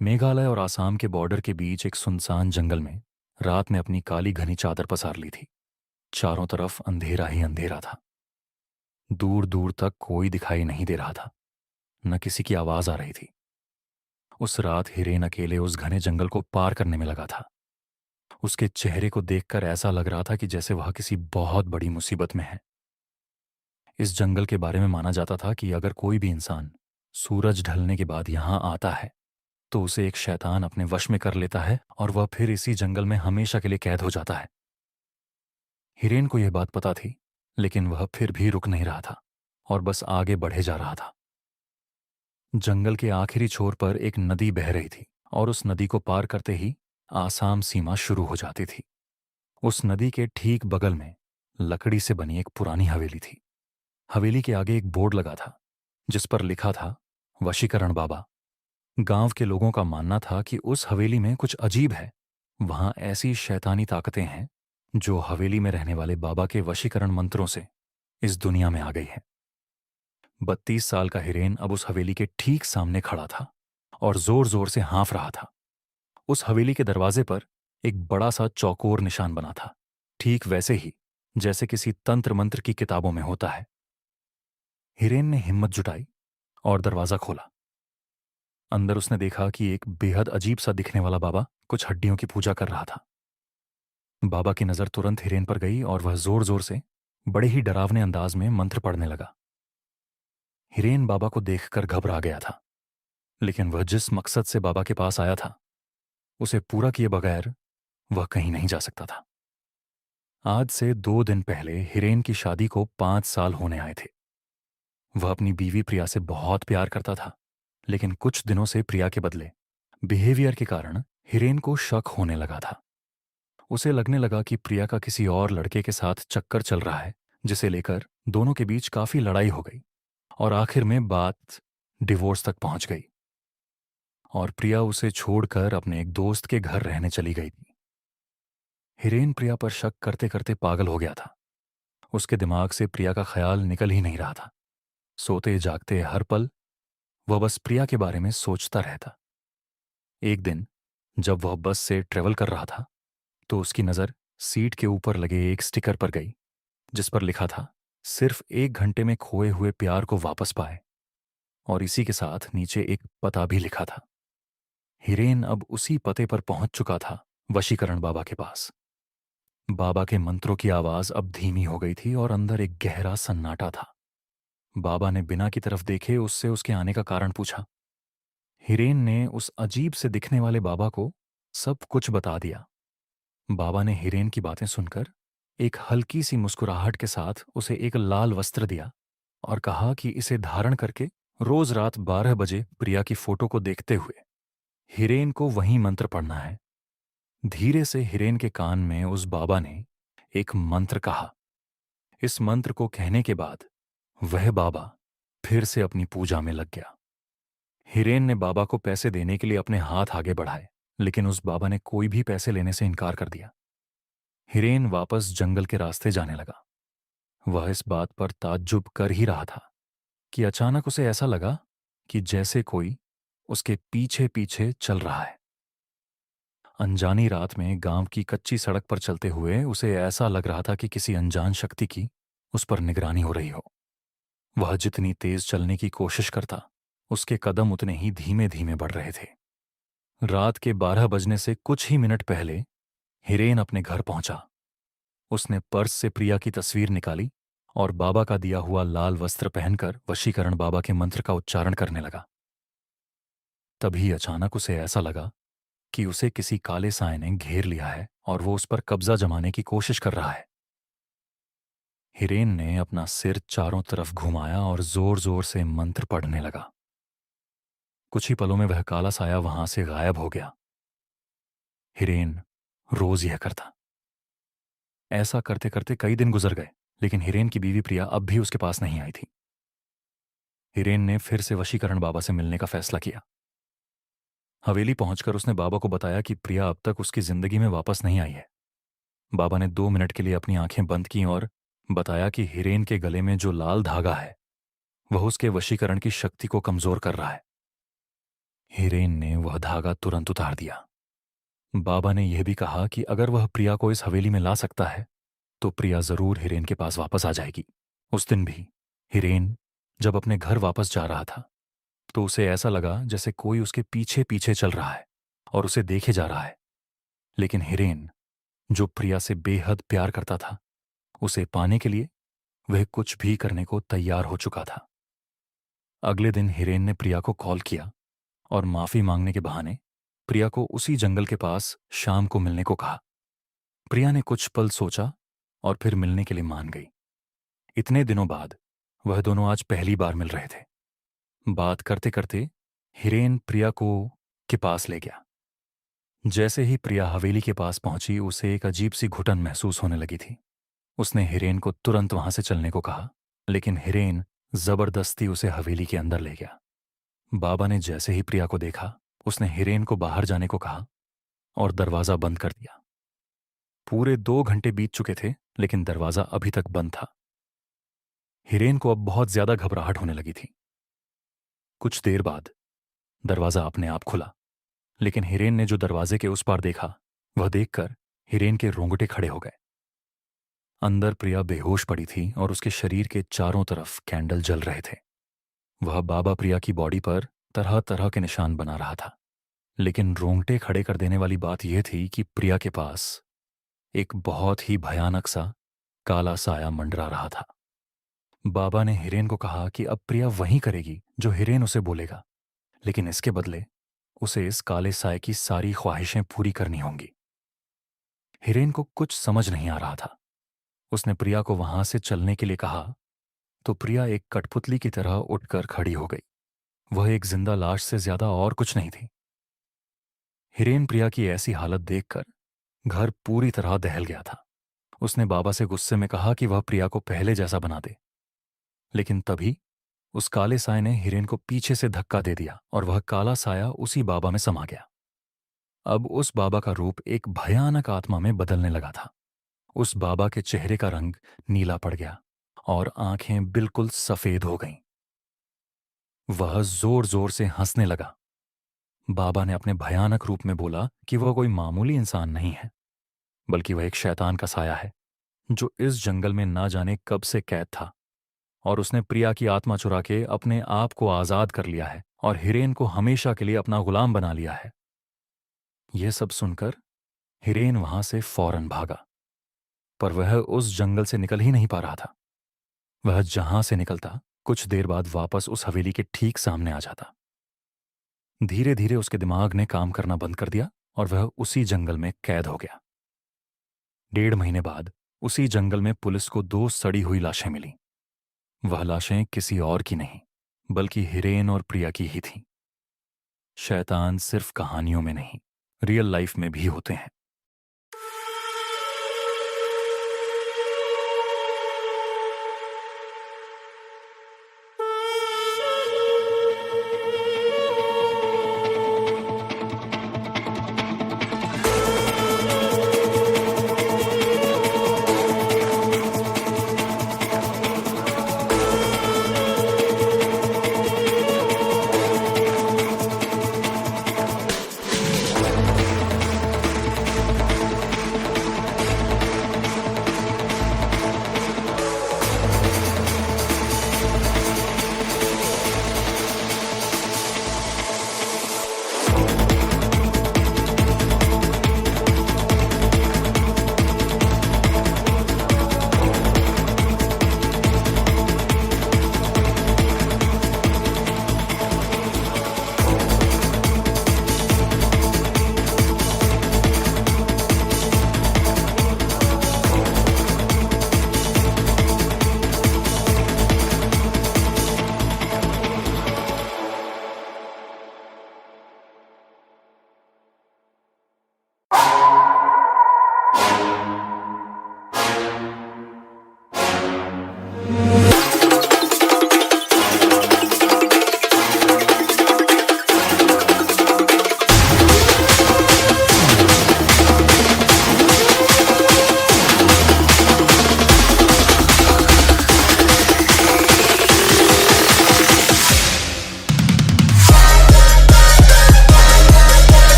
मेघालय और आसाम के बॉर्डर के बीच एक सुनसान जंगल में रात ने अपनी काली घनी चादर पसार ली थी। चारों तरफ अंधेरा ही अंधेरा था। दूर दूर तक कोई दिखाई नहीं दे रहा था, न किसी की आवाज आ रही थी। उस रात हिरेन अकेले उस घने जंगल को पार करने में लगा था। उसके चेहरे को देखकर ऐसा लग रहा था कि जैसे वह किसी बहुत बड़ी मुसीबत में है। इस जंगल के बारे में माना जाता था कि अगर कोई भी इंसान सूरज ढलने के बाद यहां आता है तो उसे एक शैतान अपने वश में कर लेता है और वह फिर इसी जंगल में हमेशा के लिए कैद हो जाता है। हिरेन को यह बात पता थी, लेकिन वह फिर भी रुक नहीं रहा था और बस आगे बढ़े जा रहा था। जंगल के आखिरी छोर पर एक नदी बह रही थी और उस नदी को पार करते ही आसाम सीमा शुरू हो जाती थी। उस नदी के ठीक बगल में लकड़ी से बनी एक पुरानी हवेली थी। हवेली के आगे एक बोर्ड लगा था जिस पर लिखा था वशीकरण बाबा। गांव के लोगों का मानना था कि उस हवेली में कुछ अजीब है। वहां ऐसी शैतानी ताकतें हैं जो हवेली में रहने वाले बाबा के वशीकरण मंत्रों से इस दुनिया में आ गई है। 32 साल का हिरेन अब उस हवेली के ठीक सामने खड़ा था और जोर जोर से हाँफ रहा था। उस हवेली के दरवाजे पर एक बड़ा सा चौकोर निशान बना था, ठीक वैसे ही जैसे किसी तंत्र मंत्र की किताबों में होता है। हिरेन ने हिम्मत जुटाई और दरवाजा खोला। अंदर उसने देखा कि एक बेहद अजीब सा दिखने वाला बाबा कुछ हड्डियों की पूजा कर रहा था। बाबा की नजर तुरंत हिरेन पर गई और वह जोर जोर से बड़े ही डरावने अंदाज में मंत्र पढ़ने लगा। हिरेन बाबा को देखकर घबरा गया था, लेकिन वह जिस मकसद से बाबा के पास आया था उसे पूरा किए बगैर वह कहीं नहीं जा सकता था। आज से 2 दिन पहले हिरेन की शादी को 5 साल होने आए थे। वह अपनी बीवी प्रिया से बहुत प्यार करता था, लेकिन कुछ दिनों से प्रिया के बदले बिहेवियर के कारण हिरेन को शक होने लगा था। उसे लगने लगा कि प्रिया का किसी और लड़के के साथ चक्कर चल रहा है, जिसे लेकर दोनों के बीच काफी लड़ाई हो गई और आखिर में बात डिवोर्स तक पहुंच गई और प्रिया उसे छोड़कर अपने एक दोस्त के घर रहने चली गई थी। हिरेन प्रिया पर शक करते करते पागल हो गया था। उसके दिमाग से प्रिया का ख्याल निकल ही नहीं रहा था। सोते जागते हर पल वह बस प्रिया के बारे में सोचता रहता। एक दिन जब वह बस से ट्रेवल कर रहा था तो उसकी नज़र सीट के ऊपर लगे एक स्टिकर पर गई जिस पर लिखा था, सिर्फ 1 घंटे में खोए हुए प्यार को वापस पाए, और इसी के साथ नीचे एक पता भी लिखा था। हिरेन अब उसी पते पर पहुंच चुका था, वशीकरण बाबा के पास। बाबा के मंत्रों की आवाज अब धीमी हो गई थी और अंदर एक गहरा सन्नाटा था। बाबा ने बिना की तरफ देखे उससे उसके आने का कारण पूछा। हिरेन ने उस अजीब से दिखने वाले बाबा को सब कुछ बता दिया। बाबा ने हिरेन की बातें सुनकर एक हल्की सी मुस्कुराहट के साथ उसे एक लाल वस्त्र दिया और कहा कि इसे धारण करके रोज रात 12 बजे प्रिया की फोटो को देखते हुए हिरेन को वही मंत्र पढ़ना है। धीरे से हिरेन के कान में उस बाबा ने एक मंत्र कहा। इस मंत्र को कहने के बाद वह बाबा फिर से अपनी पूजा में लग गया। हिरेन ने बाबा को पैसे देने के लिए अपने हाथ आगे बढ़ाए, लेकिन उस बाबा ने कोई भी पैसे लेने से इनकार कर दिया। हिरेन वापस जंगल के रास्ते जाने लगा। वह इस बात पर ताज्जुब कर ही रहा था कि अचानक उसे ऐसा लगा कि जैसे कोई उसके पीछे पीछे चल रहा है। अनजानी रात में गांव की कच्ची सड़क पर चलते हुए उसे ऐसा लग रहा था कि किसी अनजान शक्ति की उस पर निगरानी हो रही हो। वह जितनी तेज चलने की कोशिश करता, उसके कदम उतने ही धीमे धीमे बढ़ रहे थे। रात के 12 बजने से कुछ ही मिनट पहले हिरेन अपने घर पहुंचा। उसने पर्स से प्रिया की तस्वीर निकाली और बाबा का दिया हुआ लाल वस्त्र पहनकर वशीकरण बाबा के मंत्र का उच्चारण करने लगा। तभी अचानक उसे ऐसा लगा कि उसे किसी काले साए ने घेर लिया है और वो उस पर कब्जा जमाने की कोशिश कर रहा है। हिरेन ने अपना सिर चारों तरफ घुमाया और जोर जोर से मंत्र पढ़ने लगा। कुछ ही पलों में वह काला साया वहां से गायब हो गया। हिरेन रोज यह करता। ऐसा करते करते कई दिन गुजर गए, लेकिन हिरेन की बीवी प्रिया अब भी उसके पास नहीं आई थी। हिरेन ने फिर से वशीकरण बाबा से मिलने का फैसला किया। हवेली पहुंचकर उसने बाबा को बताया कि प्रिया अब तक उसकी जिंदगी में वापस नहीं आई है। बाबा ने 2 मिनट के लिए अपनी आंखें बंद की और बताया कि हिरेन के गले में जो लाल धागा है वह उसके वशीकरण की शक्ति को कमजोर कर रहा है। हिरेन ने वह धागा तुरंत उतार दिया। बाबा ने यह भी कहा कि अगर वह प्रिया को इस हवेली में ला सकता है तो प्रिया जरूर हिरेन के पास वापस आ जाएगी। उस दिन भी हिरेन जब अपने घर वापस जा रहा था तो उसे ऐसा लगा जैसे कोई उसके पीछे पीछे चल रहा है और उसे देखे जा रहा है। लेकिन हिरेन, जो प्रिया से बेहद प्यार करता था, उसे पाने के लिए वह कुछ भी करने को तैयार हो चुका था। अगले दिन हिरेन ने प्रिया को कॉल किया और माफी मांगने के बहाने प्रिया को उसी जंगल के पास शाम को मिलने को कहा। प्रिया ने कुछ पल सोचा और फिर मिलने के लिए मान गई। इतने दिनों बाद वह दोनों आज पहली बार मिल रहे थे। बात करते करते हिरेन प्रिया को के पास ले गया। जैसे ही प्रिया हवेली के पास पहुंची उसे एक अजीब सी घुटन महसूस होने लगी थी। उसने हिरेन को तुरंत वहां से चलने को कहा, लेकिन हिरेन जबरदस्ती उसे हवेली के अंदर ले गया। बाबा ने जैसे ही प्रिया को देखा उसने हिरेन को बाहर जाने को कहा और दरवाजा बंद कर दिया। पूरे 2 घंटे बीत चुके थे, लेकिन दरवाजा अभी तक बंद था। हिरेन को अब बहुत ज्यादा घबराहट होने लगी थी। कुछ देर बाद दरवाजा अपने आप खुला, लेकिन हिरेन ने जो दरवाजे के उस पार देखा वह देखकर हिरेन के रोंगटे खड़े हो गए। अंदर प्रिया बेहोश पड़ी थी और उसके शरीर के चारों तरफ कैंडल जल रहे थे। वह बाबा प्रिया की बॉडी पर तरह तरह के निशान बना रहा था, लेकिन रोंगटे खड़े कर देने वाली बात यह थी कि प्रिया के पास एक बहुत ही भयानक सा काला साया मंडरा रहा था। बाबा ने हिरेन को कहा कि अब प्रिया वही करेगी जो हिरेन उसे बोलेगा, लेकिन इसके बदले उसे इस काले साए की सारी ख्वाहिशें पूरी करनी होंगी। हिरेन को कुछ समझ नहीं आ रहा था। उसने प्रिया को वहां से चलने के लिए कहा तो प्रिया एक कठपुतली की तरह उठकर खड़ी हो गई। वह एक जिंदा लाश से ज्यादा और कुछ नहीं थी। हिरेन प्रिया की ऐसी हालत देखकर घर पूरी तरह दहल गया था। उसने बाबा से गुस्से में कहा कि वह प्रिया को पहले जैसा बना दे, लेकिन तभी उस काले साए ने हिरेन को पीछे से धक्का दे दिया और वह काला साया उसी बाबा में समा गया। अब उस बाबा का रूप एक भयानक आत्मा में बदलने लगा था। उस बाबा के चेहरे का रंग नीला पड़ गया और आंखें बिल्कुल सफेद हो गईं। वह जोर जोर से हंसने लगा। बाबा ने अपने भयानक रूप में बोला कि वह कोई मामूली इंसान नहीं है, बल्कि वह एक शैतान का साया है जो इस जंगल में ना जाने कब से कैद था और उसने प्रिया की आत्मा चुरा के अपने आप को आजाद कर लिया है और हिरेन को हमेशा के लिए अपना गुलाम बना लिया है। यह सब सुनकर हिरेन वहां से फौरन भागा, पर वह उस जंगल से निकल ही नहीं पा रहा था। वह जहां से निकलता कुछ देर बाद वापस उस हवेली के ठीक सामने आ जाता। धीरे धीरे उसके दिमाग ने काम करना बंद कर दिया और वह उसी जंगल में कैद हो गया। 1.5 महीने बाद उसी जंगल में पुलिस को 2 सड़ी हुई लाशें मिली। वह लाशें किसी और की नहीं बल्कि हिरेन और प्रिया की ही थीं। शैतान सिर्फ कहानियों में नहीं, रियल लाइफ में भी होते हैं।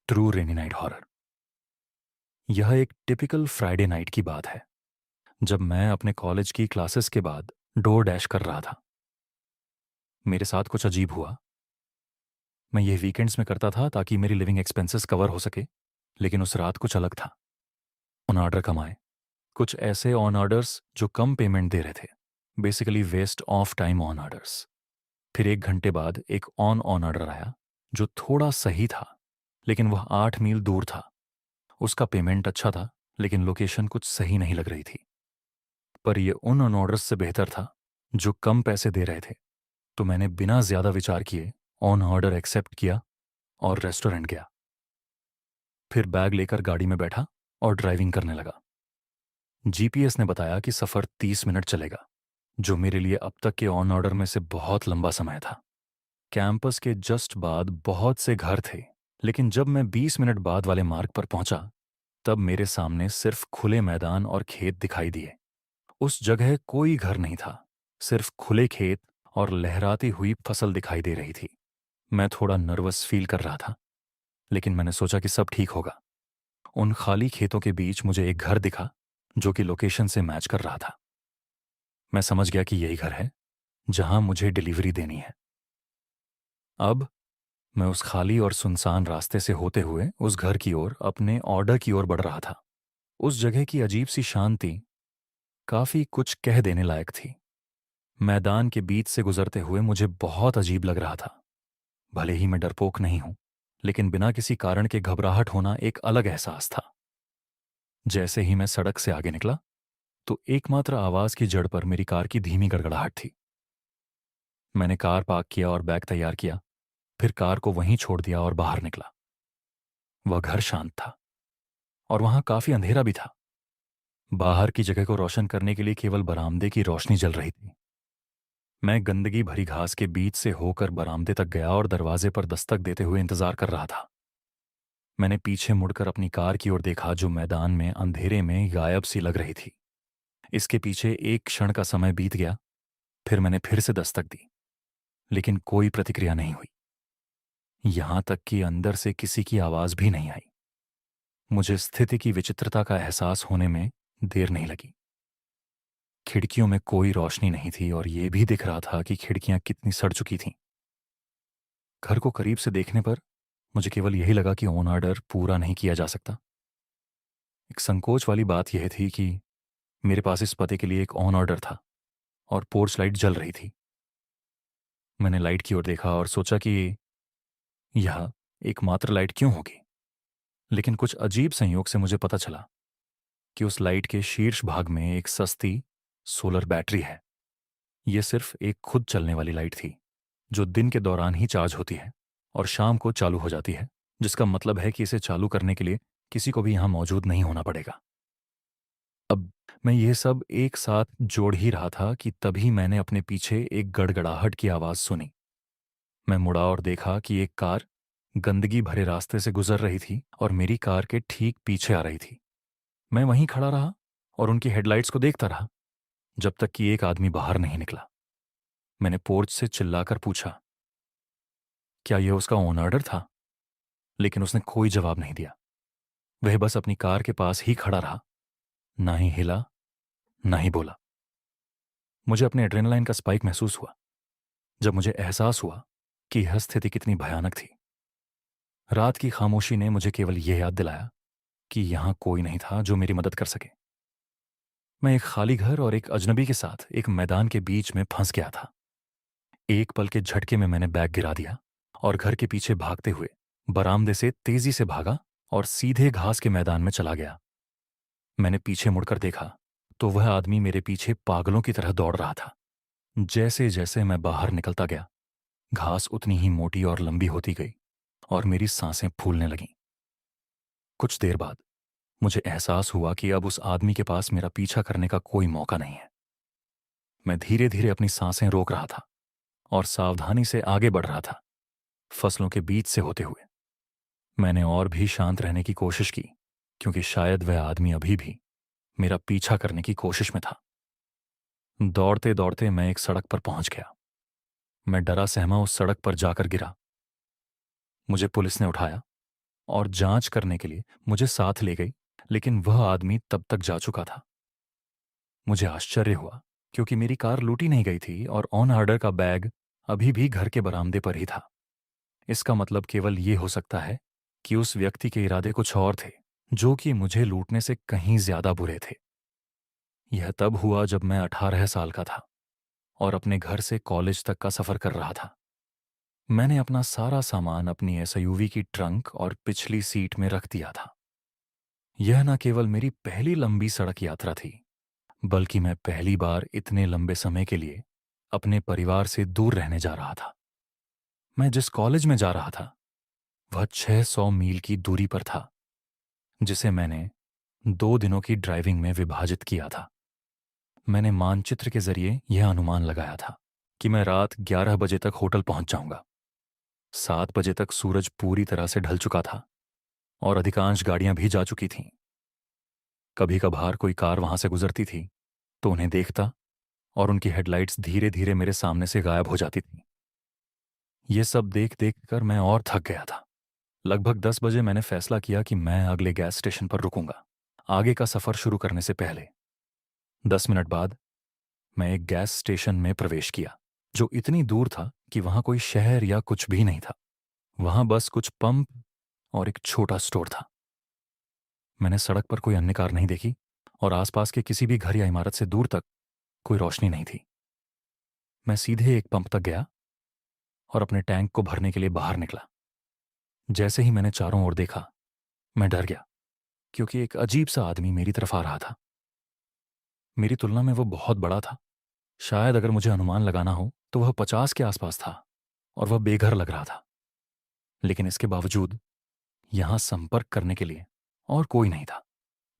True rainy night horror. यह एक टिपिकल फ्राइडे नाइट की बात है, जब मैं अपने कॉलेज की क्लासेस के बाद डोर डैश कर रहा था। मेरे साथ कुछ अजीब हुआ। मैं ये वीकेंड्स में करता था ताकि मेरी लिविंग एक्सपेंसेस कवर हो सके, लेकिन उस रात कुछ अलग था। ऑन ऑर्डर कम आए, कुछ ऐसे ऑन ऑर्डर्स जो कम पेमेंट दे रहे थे, basically waste of time on orders. फिर 1 घंटे बाद एक ऑन ऑन ऑर्डर आया जो थोड़ा सही था, लेकिन वह 8 मील दूर था। उसका पेमेंट अच्छा था, लेकिन लोकेशन कुछ सही नहीं लग रही थी। पर यह उन ऑन ऑर्डर्स से बेहतर था जो कम पैसे दे रहे थे। तो मैंने बिना ज्यादा विचार किए ऑन ऑर्डर एक्सेप्ट किया और रेस्टोरेंट गया। फिर बैग लेकर गाड़ी में बैठा और ड्राइविंग करने लगा। जीपीएस ने बताया कि सफर 30 मिनट चलेगा, जो मेरे लिए अब तक के ऑन ऑर्डर में से बहुत लंबा समय था। कैंपस के जस्ट बाद बहुत से घर थे, लेकिन जब मैं 20 मिनट बाद वाले मार्ग पर पहुंचा, तब मेरे सामने सिर्फ खुले मैदान और खेत दिखाई दिए। उस जगह कोई घर नहीं था, सिर्फ खुले खेत और लहराती हुई फसल दिखाई दे रही थी। मैं थोड़ा नर्वस फील कर रहा था, लेकिन मैंने सोचा कि सब ठीक होगा। उन खाली खेतों के बीच मुझे एक घर दिखा जो कि लोकेशन से मैच कर रहा था। मैं समझ गया कि यही घर है जहां मुझे डिलीवरी देनी है। अब मैं उस खाली और सुनसान रास्ते से होते हुए उस घर की ओर, अपने ऑर्डर की ओर बढ़ रहा था। उस जगह की अजीब सी शांति काफी कुछ कह देने लायक थी। मैदान के बीच से गुजरते हुए मुझे बहुत अजीब लग रहा था। भले ही मैं डरपोक नहीं हूं, लेकिन बिना किसी कारण के घबराहट होना एक अलग एहसास था। जैसे ही मैं सड़क से आगे निकला, तो एकमात्र आवाज की जड़ पर मेरी कार की धीमी गड़गड़ाहट थी। मैंने कार पार्क किया और बैग तैयार किया, फिर कार को वहीं छोड़ दिया और बाहर निकला। वह घर शांत था और वहां काफी अंधेरा भी था। बाहर की जगह को रोशन करने के लिए केवल बरामदे की रोशनी जल रही थी। मैं गंदगी भरी घास के बीच से होकर बरामदे तक गया और दरवाजे पर दस्तक देते हुए इंतजार कर रहा था। मैंने पीछे मुड़कर अपनी कार की ओर देखा, जो मैदान में अंधेरे में गायब सी लग रही थी। इसके पीछे एक क्षण का समय बीत गया। फिर मैंने फिर से दस्तक दी, लेकिन कोई प्रतिक्रिया नहीं हुई। यहां तक कि अंदर से किसी की आवाज भी नहीं आई। मुझे स्थिति की विचित्रता का एहसास होने में देर नहीं लगी। खिड़कियों में कोई रोशनी नहीं थी और यह भी दिख रहा था कि खिड़कियां कितनी सड़ चुकी थीं। घर को करीब से देखने पर मुझे केवल यही लगा कि ऑन ऑर्डर पूरा नहीं किया जा सकता। एक संकोच वाली बात यह थी कि मेरे पास इस पते के लिए एक ऑन ऑर्डर था और पोर्च लाइट जल रही थी। मैंने लाइट की ओर देखा और सोचा कि यह एकमात्र लाइट क्यों होगी। लेकिन कुछ अजीब संयोग से मुझे पता चला कि उस लाइट के शीर्ष भाग में एक सस्ती सोलर बैटरी है। यह सिर्फ एक खुद चलने वाली लाइट थी, जो दिन के दौरान ही चार्ज होती है और शाम को चालू हो जाती है, जिसका मतलब है कि इसे चालू करने के लिए किसी को भी यहां मौजूद नहीं होना पड़ेगा। अब मैं यह सब एक साथ जोड़ ही रहा था कि तभी मैंने अपने पीछे एक गड़गड़ाहट की आवाज सुनी। मैं मुड़ा और देखा कि एक कार गंदगी भरे रास्ते से गुजर रही थी और मेरी कार के ठीक पीछे आ रही थी। मैं वहीं खड़ा रहा और उनकी हेडलाइट्स को देखता रहा, जब तक कि एक आदमी बाहर नहीं निकला। मैंने पोर्च से चिल्लाकर पूछा, क्या यह उसका ओन ऑर्डर था? लेकिन उसने कोई जवाब नहीं दिया। वह बस अपनी कार के पास ही खड़ा रहा, ना ही हिला, ना ही बोला। मुझे अपने एड्रेनलाइन का स्पाइक महसूस हुआ जब मुझे एहसास हुआ कि यह स्थिति कितनी भयानक थी। रात की खामोशी ने मुझे केवल यह याद दिलाया कि यहां कोई नहीं था जो मेरी मदद कर सके। मैं एक खाली घर और एक अजनबी के साथ एक मैदान के बीच में फंस गया था। एक पल के झटके में मैंने बैग गिरा दिया और घर के पीछे भागते हुए बरामदे से तेजी से भागा और सीधे घास के मैदान में चला गया। मैंने पीछे मुड़कर देखा तो वह आदमी मेरे पीछे पागलों की तरह दौड़ रहा था। जैसे जैसे मैं बाहर निकलता गया, घास उतनी ही मोटी और लंबी होती गई और मेरी सांसें फूलने लगीं। कुछ देर बाद मुझे एहसास हुआ कि अब उस आदमी के पास मेरा पीछा करने का कोई मौका नहीं है। मैं धीरे धीरे अपनी सांसें रोक रहा था और सावधानी से आगे बढ़ रहा था, फसलों के बीच से होते हुए। मैंने और भी शांत रहने की कोशिश की, क्योंकि शायद वह आदमी अभी भी मेरा पीछा करने की कोशिश में था। दौड़ते दौड़ते मैं एक सड़क पर पहुंच गया। मैं डरा सहमा उस सड़क पर जाकर गिरा। मुझे पुलिस ने उठाया और जांच करने के लिए मुझे साथ ले गई, लेकिन वह आदमी तब तक जा चुका था। मुझे आश्चर्य हुआ, क्योंकि मेरी कार लूटी नहीं गई थी और ऑन ऑर्डर का बैग अभी भी घर के बरामदे पर ही था। इसका मतलब केवल ये हो सकता है कि उस व्यक्ति के इरादे कुछ और थे, जो कि मुझे लूटने से कहीं ज्यादा बुरे थे। यह तब हुआ जब मैं 18 साल का था और अपने घर से कॉलेज तक का सफर कर रहा था। मैंने अपना सारा सामान अपनी एसयूवी की ट्रंक और पिछली सीट में रख दिया था। यह न केवल मेरी पहली लंबी सड़क यात्रा थी, बल्कि मैं पहली बार इतने लंबे समय के लिए अपने परिवार से दूर रहने जा रहा था। मैं जिस कॉलेज में जा रहा था वह 600 मील की दूरी पर था, जिसे मैंने 2 दिनों की ड्राइविंग में विभाजित किया था। मैंने मानचित्र के जरिए यह अनुमान लगाया था कि मैं रात 11 बजे तक होटल पहुंच जाऊंगा। 7 बजे तक सूरज पूरी तरह से ढल चुका था और अधिकांश गाड़ियां भी जा चुकी थीं। कभी कभार कोई कार वहां से गुजरती थी तो उन्हें देखता और उनकी हेडलाइट्स धीरे धीरे मेरे सामने से गायब हो जाती थी। ये सब देख देख कर मैं और थक गया था। लगभग 10 बजे मैंने फैसला किया कि मैं अगले गैस स्टेशन पर रुकूंगा, आगे का सफर शुरू करने से पहले। 10 मिनट बाद मैं एक गैस स्टेशन में प्रवेश किया, जो इतनी दूर था कि वहां कोई शहर या कुछ भी नहीं था। वहां बस कुछ पंप और एक छोटा स्टोर था। मैंने सड़क पर कोई अन्य कार नहीं देखी और आसपास के किसी भी घर या इमारत से दूर तक कोई रोशनी नहीं थी। मैं सीधे एक पंप तक गया और अपने टैंक को भरने के लिए बाहर निकला। जैसे ही मैंने चारों ओर देखा, मैं डर गया, क्योंकि एक अजीब सा आदमी मेरी तरफ आ रहा था। मेरी तुलना में वो बहुत बड़ा था। शायद अगर मुझे अनुमान लगाना हो तो वह 50 के आसपास था और वह बेघर लग रहा था। लेकिन इसके बावजूद यहां संपर्क करने के लिए और कोई नहीं था।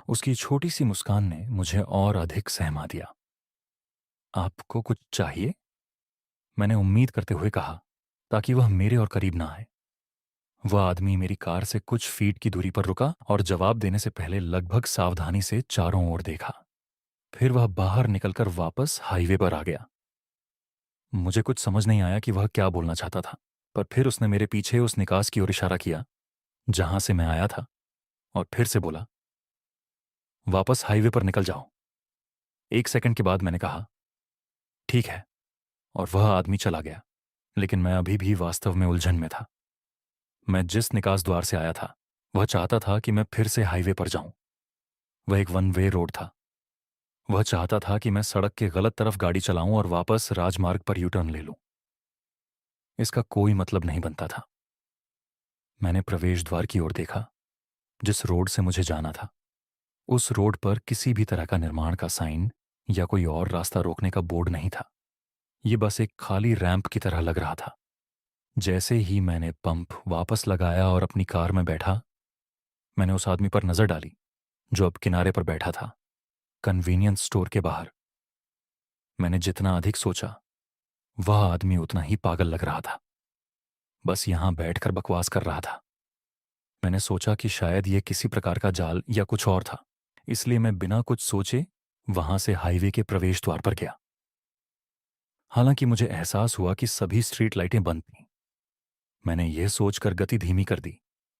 उसकी छोटी सी मुस्कान ने मुझे और अधिक सहमा दिया। आपको कुछ चाहिए? मैंने उम्मीद करते हुए कहा, ताकि वह मेरे और करीब ना आए। वह आदमी मेरी कार से कुछ फीट की दूरी पर रुका और जवाब देने से पहले लगभग सावधानी से चारों ओर देखा। फिर वह बाहर निकलकर वापस हाईवे पर आ गया। मुझे कुछ समझ नहीं आया कि वह क्या बोलना चाहता था, पर फिर उसने मेरे पीछे उस निकास की ओर इशारा किया जहां से मैं आया था और फिर से बोला, वापस हाईवे पर निकल जाओ। 1 सेकंड के बाद मैंने कहा, ठीक है, और वह आदमी चला गया। लेकिन मैं अभी भी वास्तव में उलझन में था। मैं जिस निकास द्वार से आया था वह चाहता था कि मैं फिर से हाईवे पर जाऊं। वह एक वन वे रोड था। वह चाहता था कि मैं सड़क के गलत तरफ गाड़ी चलाऊं और वापस राजमार्ग पर यू टर्न ले लूं। इसका कोई मतलब नहीं बनता था। मैंने प्रवेश द्वार की ओर देखा, जिस रोड से मुझे जाना था। उस रोड पर किसी भी तरह का निर्माण का साइन या कोई और रास्ता रोकने का बोर्ड नहीं था। ये बस एक खाली रैंप की तरह लग रहा था। जैसे ही मैंने पंप वापस लगाया और अपनी कार में बैठा, मैंने उस आदमी पर नजर डाली जो अब किनारे पर बैठा था, कन्वीनियंस स्टोर के बाहर। मैंने जितना अधिक सोचा, वह आदमी उतना ही पागल लग रहा था। बस यहां बैठकर बकवास कर रहा था। मैंने सोचा कि शायद यह किसी प्रकार का जाल या कुछ और था, इसलिए मैं बिना कुछ सोचे वहां से हाईवे के प्रवेश द्वार पर गया। हालांकि मुझे एहसास हुआ कि सभी स्ट्रीट लाइटें बंद थीं। मैंने यह सोचकर गति धीमी कर दी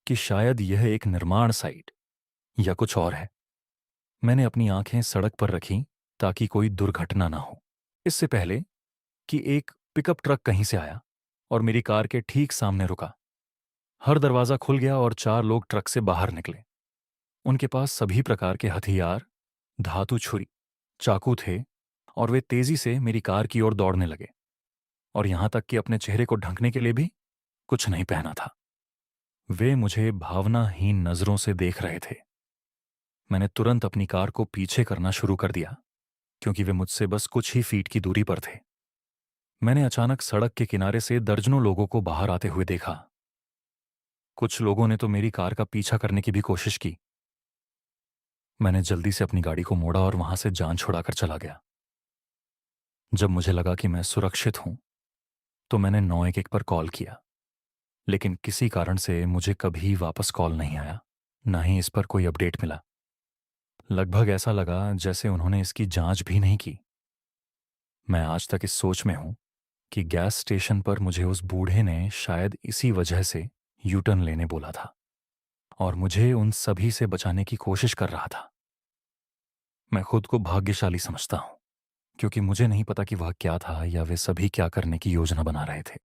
कि शायद यह एक निर्माण साइट या कुछ और है। मैंने अपनी आंखें सड़क पर रखीं ताकि कोई दुर्घटना ना हो। इससे पहले कि एक पिकअप ट्रक कहीं से आया और मेरी कार के ठीक सामने रुका। हर दरवाजा खुल गया और 4 लोग ट्रक से बाहर निकले। उनके पास सभी प्रकार के हथियार, धातु छुरी, चाकू थे और वे तेजी से मेरी कार की ओर दौड़ने लगे, और यहां तक कि अपने चेहरे को ढंकने के लिए भी कुछ नहीं पहना था। वे मुझे भावनाहीन नजरों से देख रहे थे। मैंने तुरंत अपनी कार को पीछे करना शुरू कर दिया, क्योंकि वे मुझसे बस कुछ ही फीट की दूरी पर थे। मैंने अचानक सड़क के किनारे से दर्जनों लोगों को बाहर आते हुए देखा। कुछ लोगों ने तो मेरी कार का पीछा करने की भी कोशिश की। मैंने जल्दी से अपनी गाड़ी को मोड़ा और वहां से जान छुड़ाकर चला गया। जब मुझे लगा कि मैं सुरक्षित हूं, तो मैंने 911 पर कॉल किया, लेकिन किसी कारण से मुझे कभी वापस कॉल नहीं आया, ना ही इस पर कोई अपडेट मिला। लगभग ऐसा लगा जैसे उन्होंने इसकी जांच भी नहीं की। मैं आज तक इस सोच में हूं कि गैस स्टेशन पर मुझे उस बूढ़े ने शायद इसी वजह से यू टर्न लेने बोला था। और मुझे उन सभी से बचाने की कोशिश कर रहा था। मैं खुद को भाग्यशाली समझता हूं, क्योंकि मुझे नहीं पता कि वह क्या था या वे सभी क्या करने की योजना बना रहे थे।